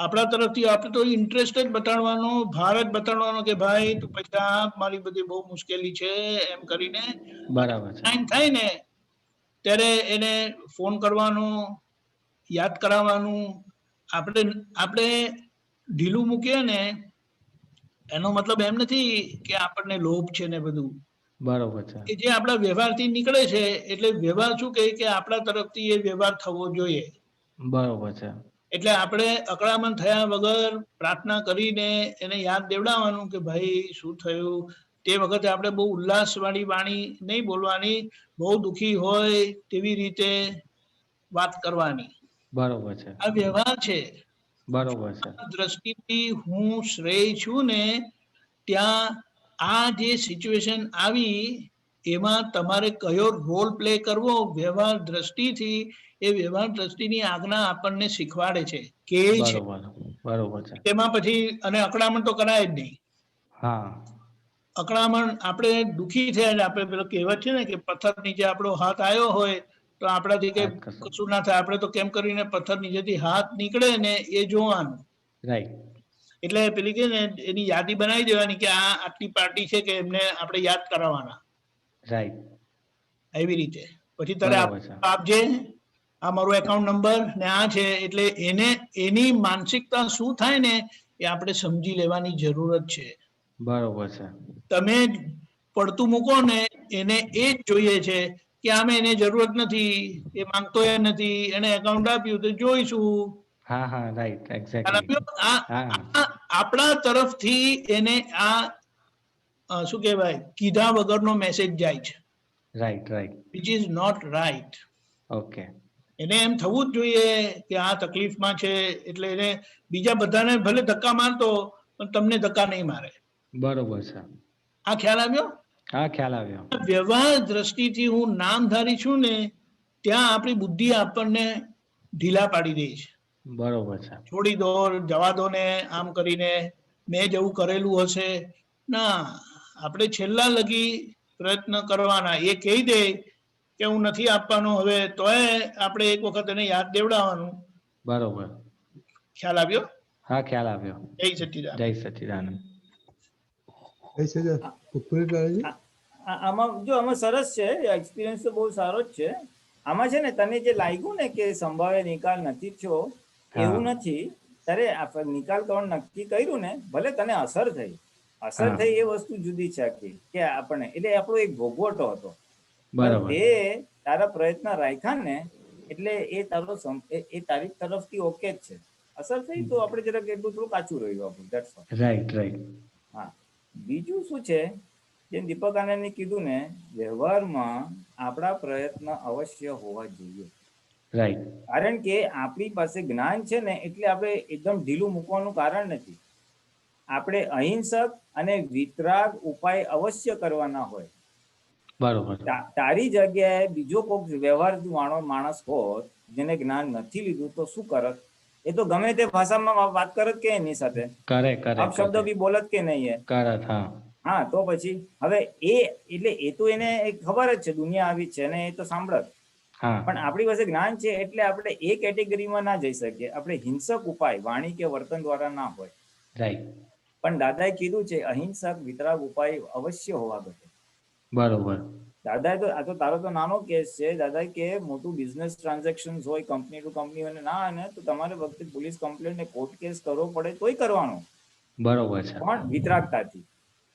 આપણા તરફથી આપણે તો ઇન્ટરેસ્ટ જ બતાડવાનો, ભાર જ બતાડવાનો કે ભાઈ તું પૈસા આપ, મારી બધી બહુ મુશ્કેલી છે એમ કરીને. બરાબર છે. ટાઈમ થાય ને ત્યારે એને ફોન કરવાનો, યાદ કરાવવાનું. આપણે ઢીલું મૂકીએ ને એનો મતલબ એમ નથી કે આપણને લોભ છે ને બધું. બરોબર છે. કે જે આપણા વ્યવહારથી નીકળે છે, એટલે વ્યવહાર શું કહે કે આપણા તરફથી એ વ્યવહાર થવો જોઈએ. બરોબર છે. એટલે આપણે અકળામણ થયા વગર પ્રાર્થના કરીને એને યાદ દેવડાવવાનું કે ભાઈ શું થયું. તે વખતે આપણે બહુ ઉલ્લાસવાળી વાણી નહીં બોલવાની, બહુ દુઃખી હોય તેવી રીતે વાત કરવાની. બરોબર છે, આ વ્યવહાર છે. બરોબર છે, દ્રષ્ટિથી હું શ્રેય છું ને, ત્યાં આ જે સિચ્યુએશન આવી એમાં તમારે કયો રોલ પ્લે કરવો વ્યવહાર દ્રષ્ટિથી, એ વ્યવહાર દ્રષ્ટિની આજ્ઞા આપણને શીખવાડે છે, કે છે. બરોબર છે. તેમાં પછી અને અકળામણ તો કરાય જ નહીં. હા, અકળામણ આપણે દુઃખી થયા એટલે આપણે પેલો કહેવત છે ને કે પથ્થર નીચે આપણો હાથ આવ્યો હોય તો આપણાથી કઈ હાથ કશું. કશું ના થાય. આપણે તો કેમ કરીને પથ્થર નીચેથી હાથ નીકળે ને એ જોવાનું. રાઈટ, એટલે પેલી કે ને એની યાદી બનાવી દેવાની કે આ આટલી પાર્ટી છે કે એમને આપણે યાદ કરાવવાના. રાઈટ, એવી રીતે પછી તારે બરાબર છે. આપજે આ મારો એકાઉન્ટ નંબર ને આ છે, એટલે એને એની માનસિકતા શું થાય ને એ આપણે સમજી લેવાની જરૂરત છે. બરોબર છે, તમે પડતું મૂકો ને એને એ જ જોઈએ છે કે આમે એને જરૂરત નથી, એ માંગતો એ નથી, એને એકાઉન્ટ આપ્યું તો જોઈશું. હા હા, રાઈટ, ખ્યાલ એક્ઝેક્ટલી. આવ્યો? હા, આપણા તરફથી એને આ શું કહેવાય કીધા વગરનો મેસેજ જાય છે, right, right, which is not right. Okay, એને એમ થવું જ જોઈએ કે આ તકલીફમાં છે, એટલે એને બીજા બધાને ભલે ધક્કા મારતો પણ તમને ધક્કા નહીં મારે. બરોબર છે. આ ખ્યાલ આવ્યો? હા, ખ્યાલ આવ્યો. વ્યવહાર દ્રષ્ટિથી હું નામધારી છું ને, ત્યાં આપણી બુદ્ધિ આપણને ઢીલા પાડી દે છે. બરોબર છે, છોડી દો, જવા દો ને, આમ કરીને મેં જેવું કરેલું હશે ના. આપણે છેલ્લા લગી પ્રયત્ન કરવાના. એ કહી દે કે હું નથી આપવાનો હવે, તોય આપણે એક વખત એને યાદ દેવડાવવાનું. બરોબર. ખ્યાલ આવ્યો? હા, ખ્યાલ આવ્યો. જય સચ્ચિદાનંદ. જય સચ્ચિદાનંદ. આમાં સરસ છે, એક્સપિરિયન્સ તો બહુ સારો જ છે. આમાં છે ને તને જે લાગ્યું ને કે સંભાવે નિકાલ નથી થયો, એવું નથી. તારે નિકાલ કરવાનું નક્કી કર્યું ને, ભલે તને અસર થઈ એ વસ્તુ જુદી છે આખી, કે આપણે એટલે આપણો એક ભોગવટો હતો. તે તારા પ્રયત્ન રાખ્યા ને એટલે એ તારો એ તારી તરફથી ઓકે જ છે. અસર થઈ તો આપણે જરાક એટલું થોડું કાચું રહ્યું આપણું. That's all. Right, right. હા, બીજું શું છે, જેમ દીપક આનંદે કીધું ને, વ્યવહારમાં આપણા પ્રયત્ન અવશ્ય હોવા જોઈએ. રાઈટ, કારણ કે આપણી પાસે જ્ઞાન છે ને, એટલે આપણે એકદમ ઢીલું મૂકવાનું કારણ નથી. આપણે અહિંસક અને વિતરાગ ઉપાય અવશ્ય કરવાના હોય. બરોબર. તારી જગ્યાએ બીજો કોઈક વ્યવહાર વાળો માણસ હોત જેને જ્ઞાન નથી લીધું તો શું કરત? એ તો ગમે તે ભાષામાં વાત કરત કે એની સાથે કરે શબ્દ બી બોલત કે નહીં કરત. હા, તો પછી હવે એટલે એ તો એને ખબર જ છે દુનિયા આવી છે ને, એ તો સાંભળત. પણ આપણી પાસે જ્ઞાન છે એટલે આપણે એ કેટેગરીમાં ના જઈ શકીએ. આપણે હિંસક ઉપાય વાણી કે વર્તન દ્વારા ના હોય. રાઈટ. પણ દાદાએ કીધું છે અહિંસક વિતરાગ ઉપાય અવશ્ય હોવા ઘટે. બરોબર. દાદાએ તો આ તો તારો તો નાનો કેસ છે. દાદાએ કે મોટું બિઝનેસ ટ્રાન્ઝેક્શન હોય કંપની ટુ કંપની અને ના ને તો તમારે વખતે પોલીસ કમ્પ્લેન્ટ ને કોર્ટ કેસ કરવો પડે તોય કરવાનો. બરોબર છે. પણ વિતરાગતાથી.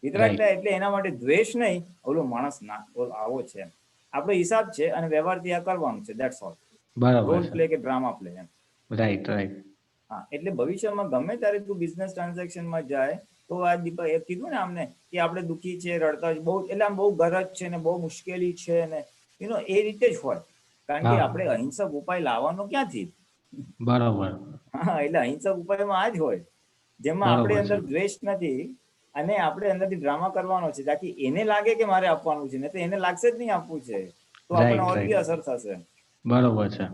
વિતરાગતા એટલે એના માટે દ્વેષ નહીં, ઓલો માણસ ના આવો છે, આપણો હિસાબ છે અને વ્યવહારથી આ કરવાનું છે. That's all. રોલ પ્લે કે ડ્રામા પ્લે એમ. Right, right. હા, એટલે ભવિષ્યમાં ગમે ત્યારે તું બિઝનેસ ટ્રાન્ઝેક્શનમાં જાય તો આ દીપક એ કીધું ને આમને કે આપણે દુઃખી છે, રડતા બહુ, એટલે આમ બહુ ગરજ છે ને બહુ મુશ્કેલી છે ને એ રીતે જ હોય. કારણ કે આપણે અહિંસક ઉપાય લાવવાનો ક્યાંથી? બરોબર. હા, એટલે અહિંસક ઉપાયમાં આ જ હોય, જેમાં આપણે અંદર દ્વેષ નથી અને આપણે અંદરથી ડ્રામા કરવાનો છે, તાકી એને લાગે કે મારે આપવાનું છે, ને તો એને લાગશે જ નહીં આપવું છે, તો આપણને ઓર બી અસર થશે. બરોબર છે.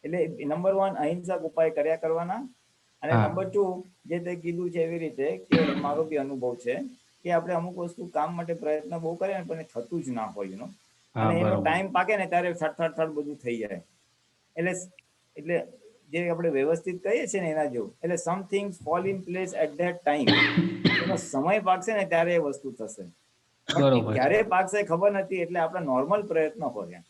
એટલે નંબર 1 અહિંસક ઉપાય કર્યા કરવાના. અને નંબર 2 જે તે કીધું છે એવી રીતે કે મારો બી અનુભવ છે કે આપણે અમુક વસ્તુ કામ માટે પ્રયત્ન બહુ કરીએ પણ એ થતું જ ના હોય, અને એનો ટાઈમ પાકે ને ત્યારે થડ બધું થઈ જાય. એટલે જે આપણે વ્યવસ્થિત કહીએ છીએ ને એના જેવું. એટલે some things fall in place at that time. એનો સમય પાકશે ને ત્યારે એ વસ્તુ થશે. ક્યારે પાકશે ખબર નથી, એટલે આપણા નોર્મલ પ્રયત્ન હોય.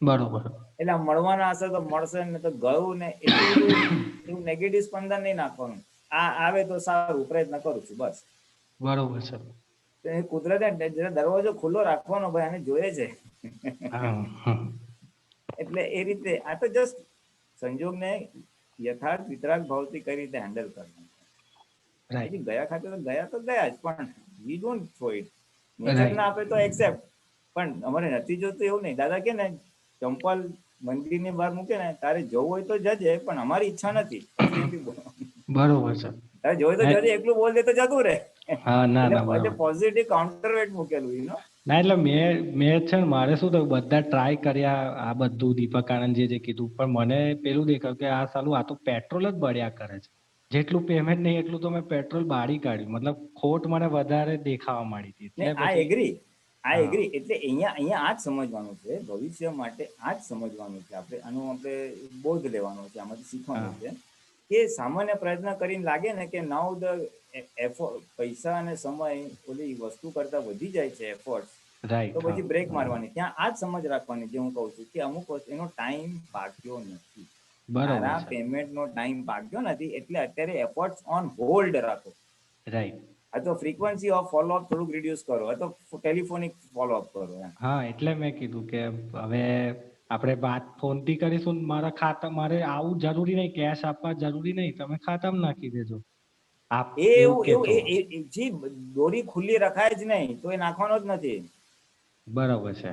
બરોબર. એટલે મળવાના હશે તો મળશે ને તો ગયું ને, એવું નેગેટિવ સ્પંદન નહીં નાખવાનું. આ આવે તો સારું, પ્રયત્ન કરું છું બસ. બરોબર છે. કુદરતે દરવાજો ખુલ્લો રાખવાનો ભાઈ, આને જોઈએ છે. એટલે એ રીતે આ તો જસ્ટ સંજોગને યથાર્થ વિતરાગ ભાવથી કઈ રીતે હેન્ડલ કરવું. રાઈટ પછી ગયા ખાતે તો ગયા જ, પણ we don't throw it. Nature Right. ના આપે તો એક્સેપ્ટ, પણ અમારે નથી જોતું એવું નહીં. દાદા કે ને ચંપલ મંદિરની બહાર મૂકે ને તારે જવું હોય તો જજે, પણ અમારી ઈચ્છા નથી. બરોબર છે. તારે જવું હોય તો જજે, એકલું બોલ દે તો જતું રહે. હા ના ના એટલે બરોબર. પોઝિટિવ કાઉન્ટર વેટ મૂકેલું, યુ નો. ના એટલે મેં છે ને મારે શું થયું, બધા ટ્રાય કર્યા આ બધું દીપક આનંદ જે કીધું, પણ મને પેલું દેખાયું કે આ સાલું આ તો પેટ્રોલ જ બળ્યા કરે છે. જેટલું પેમેન્ટ નહીં એટલું તો મેં પેટ્રોલ બાળી કાઢ્યું, મતલબ ખોટ મને વધારે દેખાવા માંડી હતી. ને એટલે આ પછી એગ્રી, આ હા. એગ્રી. એટલે અહીંયા આ જ સમજવાનું છે, ભવિષ્ય માટે આ જ સમજવાનું છે. આપણે બોધ લેવાનો છે, આમાંથી શીખવાનું છે કે સામાન્ય પ્રયત્ન કરીને લાગે ને કે નાઉ પૈસા અને સમય ઓલી વસ્તુ કરતા વધી જાય છે એફર્ટ, રાઈટ તો પછી બ્રેક મારવાની. ત્યાં આ જ સમજ રાખવાની, જે હું કહું છું કે અમુક વસ્તુ એનો ટાઈમ પાક્યો નથી. બરોબર તારા છે. પેમેન્ટ નો ટાઈમ પાક્યો નથી, એટલે અત્યારે એફર્ટ્સ ઓન હોલ્ડ રાખો. રાઈટ આ તો ફ્રીક્વન્સી ઓફ ફોલોઅપ થોડુંક રિડ્યુસ કરો, આ તો ટેલિફોનિક ફોલોઅપ કરો એમ. હા એટલે મેં કીધું કે હવે આપણે વાત ફોન થી કરીશું ને મારા ખાતા મારે આવું જરૂરી નહીં, કેશ આપવા જરૂરી નહીં, તમે ખાતામાં નાખી દેજો. આપ એ એવું એવું કહેતો. જી દોરી ખુલ્લી રખાય જ નહીં, તો એ નાખવાનો જ નથી. બરોબર છે.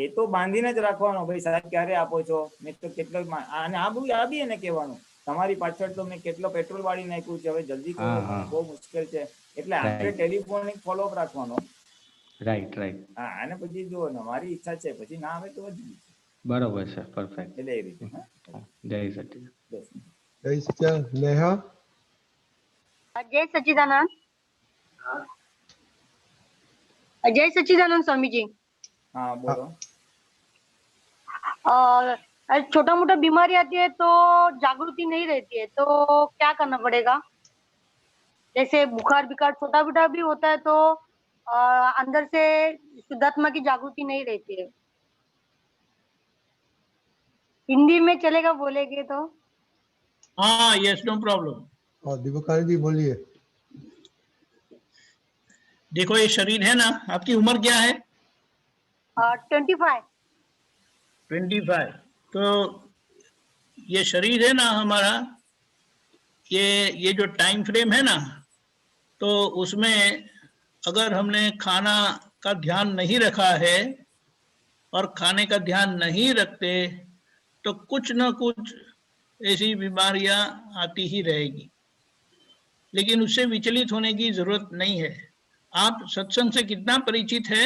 એ તો બાંધીને જ રાખવાનો. ભાઈ સાહેબ ક્યારે આપો છો, મેં તો કેટલો અને આ બી એને કહેવાનું, તમારી પાછળ તો મેં કેટલો પેટ્રોલ વાળી નાખ્યું છે, હવે જલ્દી કરો, હા, હા. બહુ મુશ્કેલ છે. એટલે આપણે Right. ટેલિફોનિક ફોલોઅપ રાખવાનો. રાઈટ રાઈટ હા, અને પછી જો મારી ઈચ્છા છે, પછી ના આવે તો વધી. બરોબર છે. પરફેક્ટ. એટલે એ રીતે. હા, જય સચિદાનંદ. બસ. જય સચ્ચિદાનંદ. નેહા. जय सच्चिदानंद। जय सच्चिदानंद स्वामी जी। હા, બોલો. छोटा मोटा बीमारी आती है तो जागृति नहीं रहती है, तो क्या करना पड़ेगा? जैसे बुखार बिखार छोटा मोटा भी होता है तो अंदर से शुद्धात्मा की जागृति नहीं रहती है। हिंदी में चलेगा बोलेंगे तो? हाँ, यस, नो प्रॉब्लम। और दीपकानंद जी बोलिए। देखो ये शरीर है ना, आपकी उम्र क्या है? 25। 25। तो ये शरीर है ना हमारा, ये जो टाइम फ्रेम है ना, तो उसमें अगर हमने खाना का ध्यान नहीं रखा है और खाने का ध्यान नहीं रखते तो कुछ ना कुछ ऐसी बीमारियां आती ही रहेगी, लेकिन उससे विचलित होने की जरूरत नहीं है। आप सत्संग से कितना परिचित है?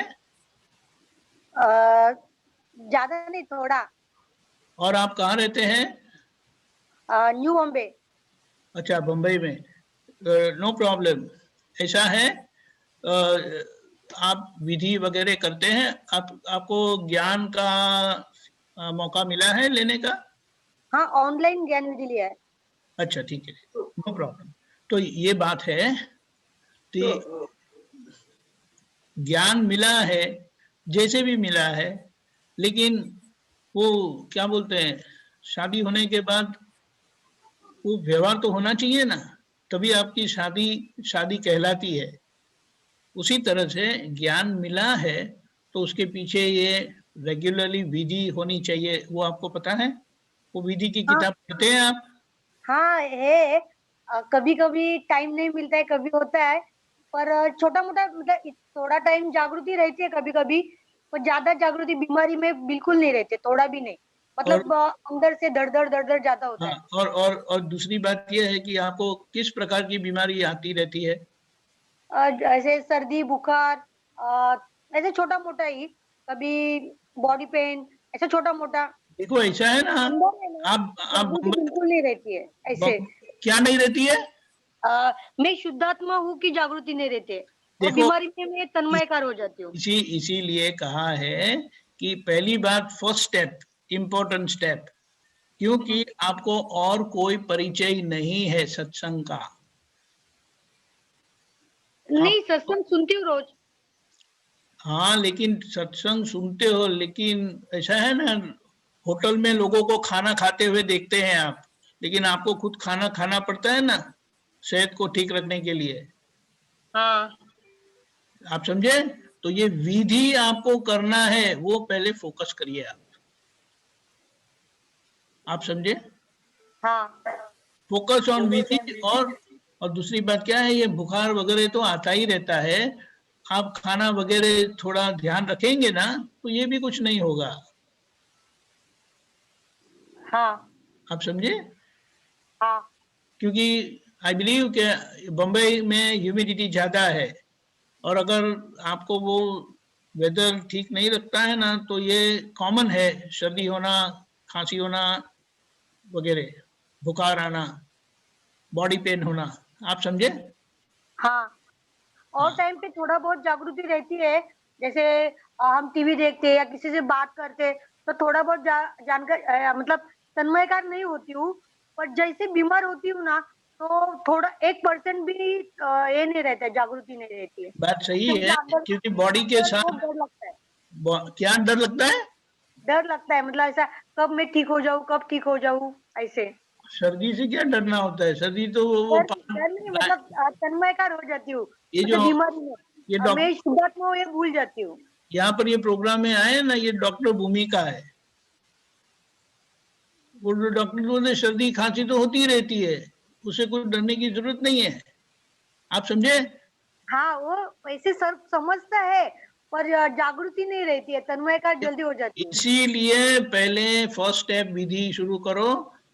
ज्यादा नहीं, थोड़ा। और आप कहाँ रहते हैं? न्यू बॉम्बे। अच्छा, बम्बई में। No problem. ऐसा है, आप विधि वगैरह करते हैं? आपको ज्ञान का मौका मिला है लेने का? हाँ, ऑनलाइन ज्ञान विधि लिया है। अच्छा, ठीक है, नो प्रॉब्लम। तो ये बात है कि ज्ञान मिला है, जैसे भी मिला है, लेकिन वो क्या बोलते हैं, शादी होने के बाद वो व्यवहार तो होना चाहिए ना, तभी आपकी शादी कहलाती है। उसी तरह से ज्ञान मिला है तो उसके पीछे ये रेगुलरली विधि होनी चाहिए। वो आपको पता है? वो विधि की किताब पढ़ते हैं आप? हाँ है, कभी कभी टाइम नहीं मिलता है, कभी होता है, पर छोटा मोटा मतलब थोड़ा टाइम जागृति रहती है कभी कभी, पर ज्यादा जागृति बीमारी में बिल्कुल नहीं रहती, थोड़ा भी नहीं, मतलब अंदर से दर्द ज्यादा होता है। हाँ, और दूसरी बात यह है कि आपको किस प्रकार की बीमारी आती रहती है? ऐसे सर्दी बुखार, ऐसे छोटा मोटा ही, कभी बॉडी पेन, ऐसा छोटा मोटा। देखो ऐसा है ना, आप जागृति बिल्कुल नहीं रहती है ऐसे। क्या नहीं रहती है? मैं शुद्धात्मा हूँ कि जागृति नहीं रहती है, और देखो, बीमारी में मैं तन्मयकार हो जाती हूँ। इसीलिए कहा है कि पहली बात, फर्स्ट स्टेप, इम्पोर्टेंट स्टेप, क्योंकि आपको और कोई परिचय नहीं है सत्संग का। नहीं, सत्संग सुनती हूँ रोज। हाँ, लेकिन सत्संग सुनते हो, लेकिन ऐसा है ना, होटल में लोगों को खाना खाते हुए देखते हैं आप, लेकिन आपको खुद खाना खाना पड़ता है ना, सेहत को ठीक रखने के लिए। हाँ, आप समझे? तो ये विधि आपको करना है, वो पहले फोकस करिए आप समझे? हाँ फोकस ऑन विधि। और दूसरी बात क्या है, ये बुखार वगैरह तो आता ही रहता है, आप खाना वगैरह थोड़ा ध्यान रखेंगे ना तो ये भी कुछ नहीं होगा। हाँ आप समझे? हाँ क्योंकि आई बिलीव कि बम्बई में ह्यूमिडिटी ज्यादा है, और अगर आपको वो वेदर ठीक नहीं लगता है ना तो ये कॉमन है, सर्दी होना, खांसी होना वगैरह, बुखार आना, बॉडी पेन होना। आप समझे? हाँ। और हाँ। टाइम पे थोड़ा बहुत जागृति रहती है, जैसे हम टीवी देखते हैं या किसी से बात करते हैं, तो थोड़ा बहुत जानकर मतलब तन्मयकार नहीं होती हूँ, पर जैसे बीमार होती हूँ ना तो थोड़ा 1% भी ये नहीं रहता है, जागृति नहीं रहती है। बात सही तो मुझे है, अंदर क्योंकि बॉडी के अंदर बहुत साथ डर लगता है। क्या डर लगता है? डर लगता है, मतलब ऐसा कब मैं ठीक हो जाऊं, कब ठीक हो जाऊं, ऐसे। सर्दी से क्या डरना होता है? सर्दी तो वो डर नहीं, मतलब तन्मयकार हो जाती हूँ, ये जो मतलब बीमारी में ये मैं शुरुआत में ये भूल जाती हूँ। यहाँ पर ये प्रोग्राम में आए ना, ये डॉक्टर भूमिका है। वो डॉक्टर बोलते सर्दी खांसी तो होती रहती है, उसे कोई डरने की जरूरत नहीं है। आप समझे? हाँ, वो वैसे सर समझता है, पर जागृति नहीं रहती है, तन्मयकार जल्दी हो जाती है। इसीलिए पहले फर्स्ट स्टेप विधि शुरू करो।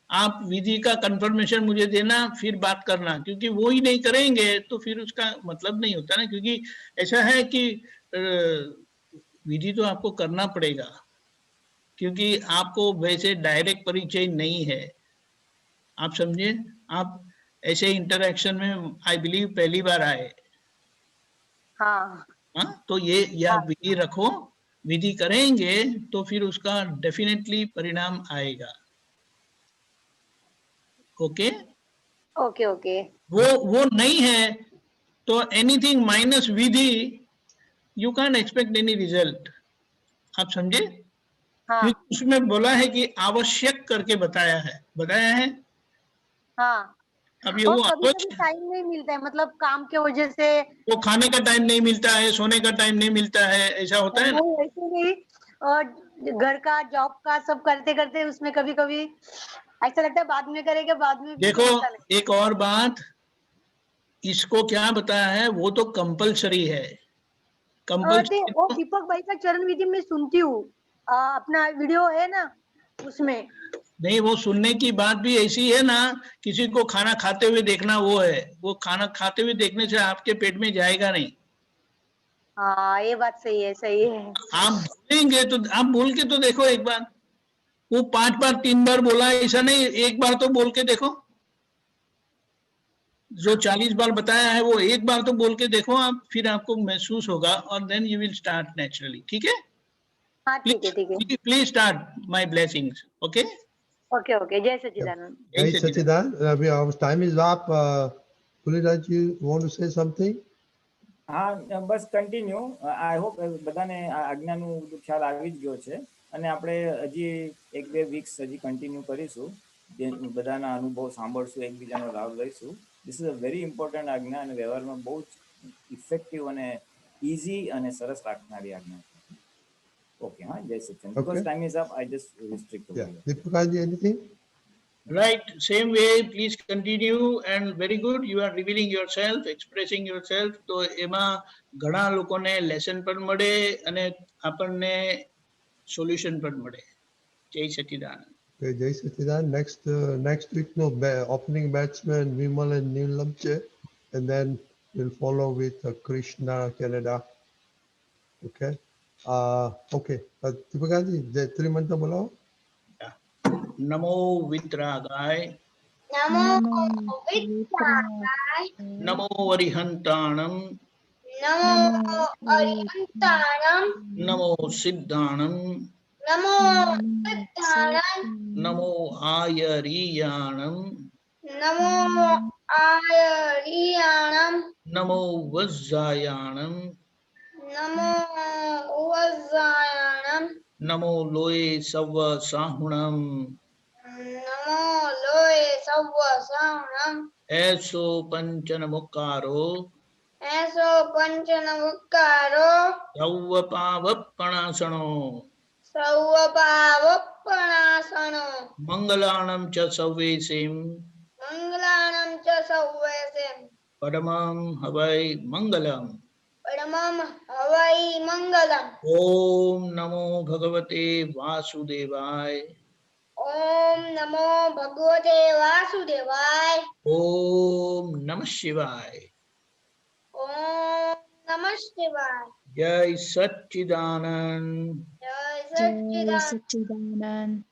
आप विधि का कंफर्मेशन मुझे देना, फिर बात करना, क्योंकि वो ही नहीं करेंगे तो फिर उसका मतलब नहीं होता ना। क्योंकि ऐसा है कि विधि तो आपको करना पड़ेगा, क्योंकि आपको वैसे डायरेक्ट परिचय नहीं है। आप समझे? आप ऐसे इंटरेक्शन में आई बिलीव पहली बार आए। हाँ हाँ, तो ये आप विधि रखो, विधि करेंगे तो फिर उसका डेफिनेटली परिणाम आएगा। ओके? Okay okay. वो नहीं है तो anything minus Vidhi, you can expect any result. आप समझे? हाँ क्योंकि उसमें बोला है कि आवश्यक करके बताया है। हाँ। अब ये और वो कभी कभी आवश्यक, टाइम नहीं मिलता है, मतलब काम के वजह से। वो खाने का टाइम नहीं मिलता है, सोने का टाइम नहीं मिलता है, ऐसा होता है ना। नहीं ऐसे नहीं, और घर का जॉब का सब करते करते उसमें कभी कभी ऐसा लगता है बाद में करेंगे, बाद में भी देखो, होता नहीं। एक और बात, इसको क्या बताया है, वो तो कंपलसरी है। कंपलसरी वो दीपक भाई का चरण विधि में सुनती हूँ, अपना वीडियो है ना उसमें। नहीं, वो सुनने की बात भी ऐसी है ना, किसी को खाना खाते हुए देखना वो है, वो खाना खाते हुए देखने से आपके पेट में जाएगा नहीं। हाँ ये बात सही है, सही है। आप बोलेंगे तो आप बोल के तो देखो एक बार, वो 5 बार 3 बार बोला ऐसा नहीं, एक बार तो बोल के देखो। जो 40 बार बताया है वो एक बार तो बोल के देखो आप, फिर आपको महसूस होगा, और then you will start naturally. ठीक है? हाँ ठीक है ठीक है। Please start my blessings. Okay? Okay okay, जय Sachchidanand. Hey, Sachidan, our time is up. Puliraj, you want to say something? હા, બસ કન્ટિન્યુ. આઈ હોપ બધાને આ આજ્ઞાનું બધું ખ્યાલ આવી જ ગયો છે, અને આપણે હજી 1-2 વીક્સ હજી કન્ટિન્યુ કરીશું, જે બધાના અનુભવ સાંભળશું, એકબીજાનો લાભ લઈશું. This is a very important આજ્ઞા, અને વ્યવહારમાં બહુ જ ઇફેક્ટિવ અને ઇઝી અને સરસ રાખનારી આજ્ઞા છે. ઓકે, હા, જય Sachin. Because time is up, I just restrict Yeah. Deepakaji, anything? Right, same way, please continue, and very good, you are revealing yourself, expressing yourself. તો એમાં ઘણા લોકોને લેસન પણ મળે અને આપણને સોલ્યુશન પણ મળે. જય સચ્ચિદાનંદ. Okay, Jai Sachidan. Next week, no opening batsman Vimal and Neelam che, and then we'll follow with Krishna Canada. Okay. Okay. Deepakaji, three mantra bolao. Namo વિતરાગાય, Namo વિદ્યાય, Namo અરિહંતાણમ, Namo અરિહંતાણમ, Namo સિદ્ધાણમ, Namo સિદ્ધાણમ, Namo આયરીયાણમ, Namo આયરિયાણમ, Namo વજ્જાયાણમ, Namo વજ્જાયાણમ, Namo લોય serve સાહુણમ. Namo લોય serve સાહુણમ. એસો પંચન મુકારો, એસો પંચન મુક્કારો, સૌ પાવપણાસણો, સૌ પાવ સોપનાસનો મંગલાણમ ચ સૌવેસીમ મંગલાણમ ચ સૌવેસે પરમં હવૈ મંગલમ. પરમમ હવૈ મંગલમ. ઓમ નમો ભગવતે વાસુદેવાય. ઓમ નમો ભગવતે વાસુદેવાય. ઓમ નમઃ શિવાય. ઓમ નમઃ શિવાય. જય સચ્ચિદાનંદ. જય જય સચ્ચિદાનંદ. સચ્ચિદાનંદ.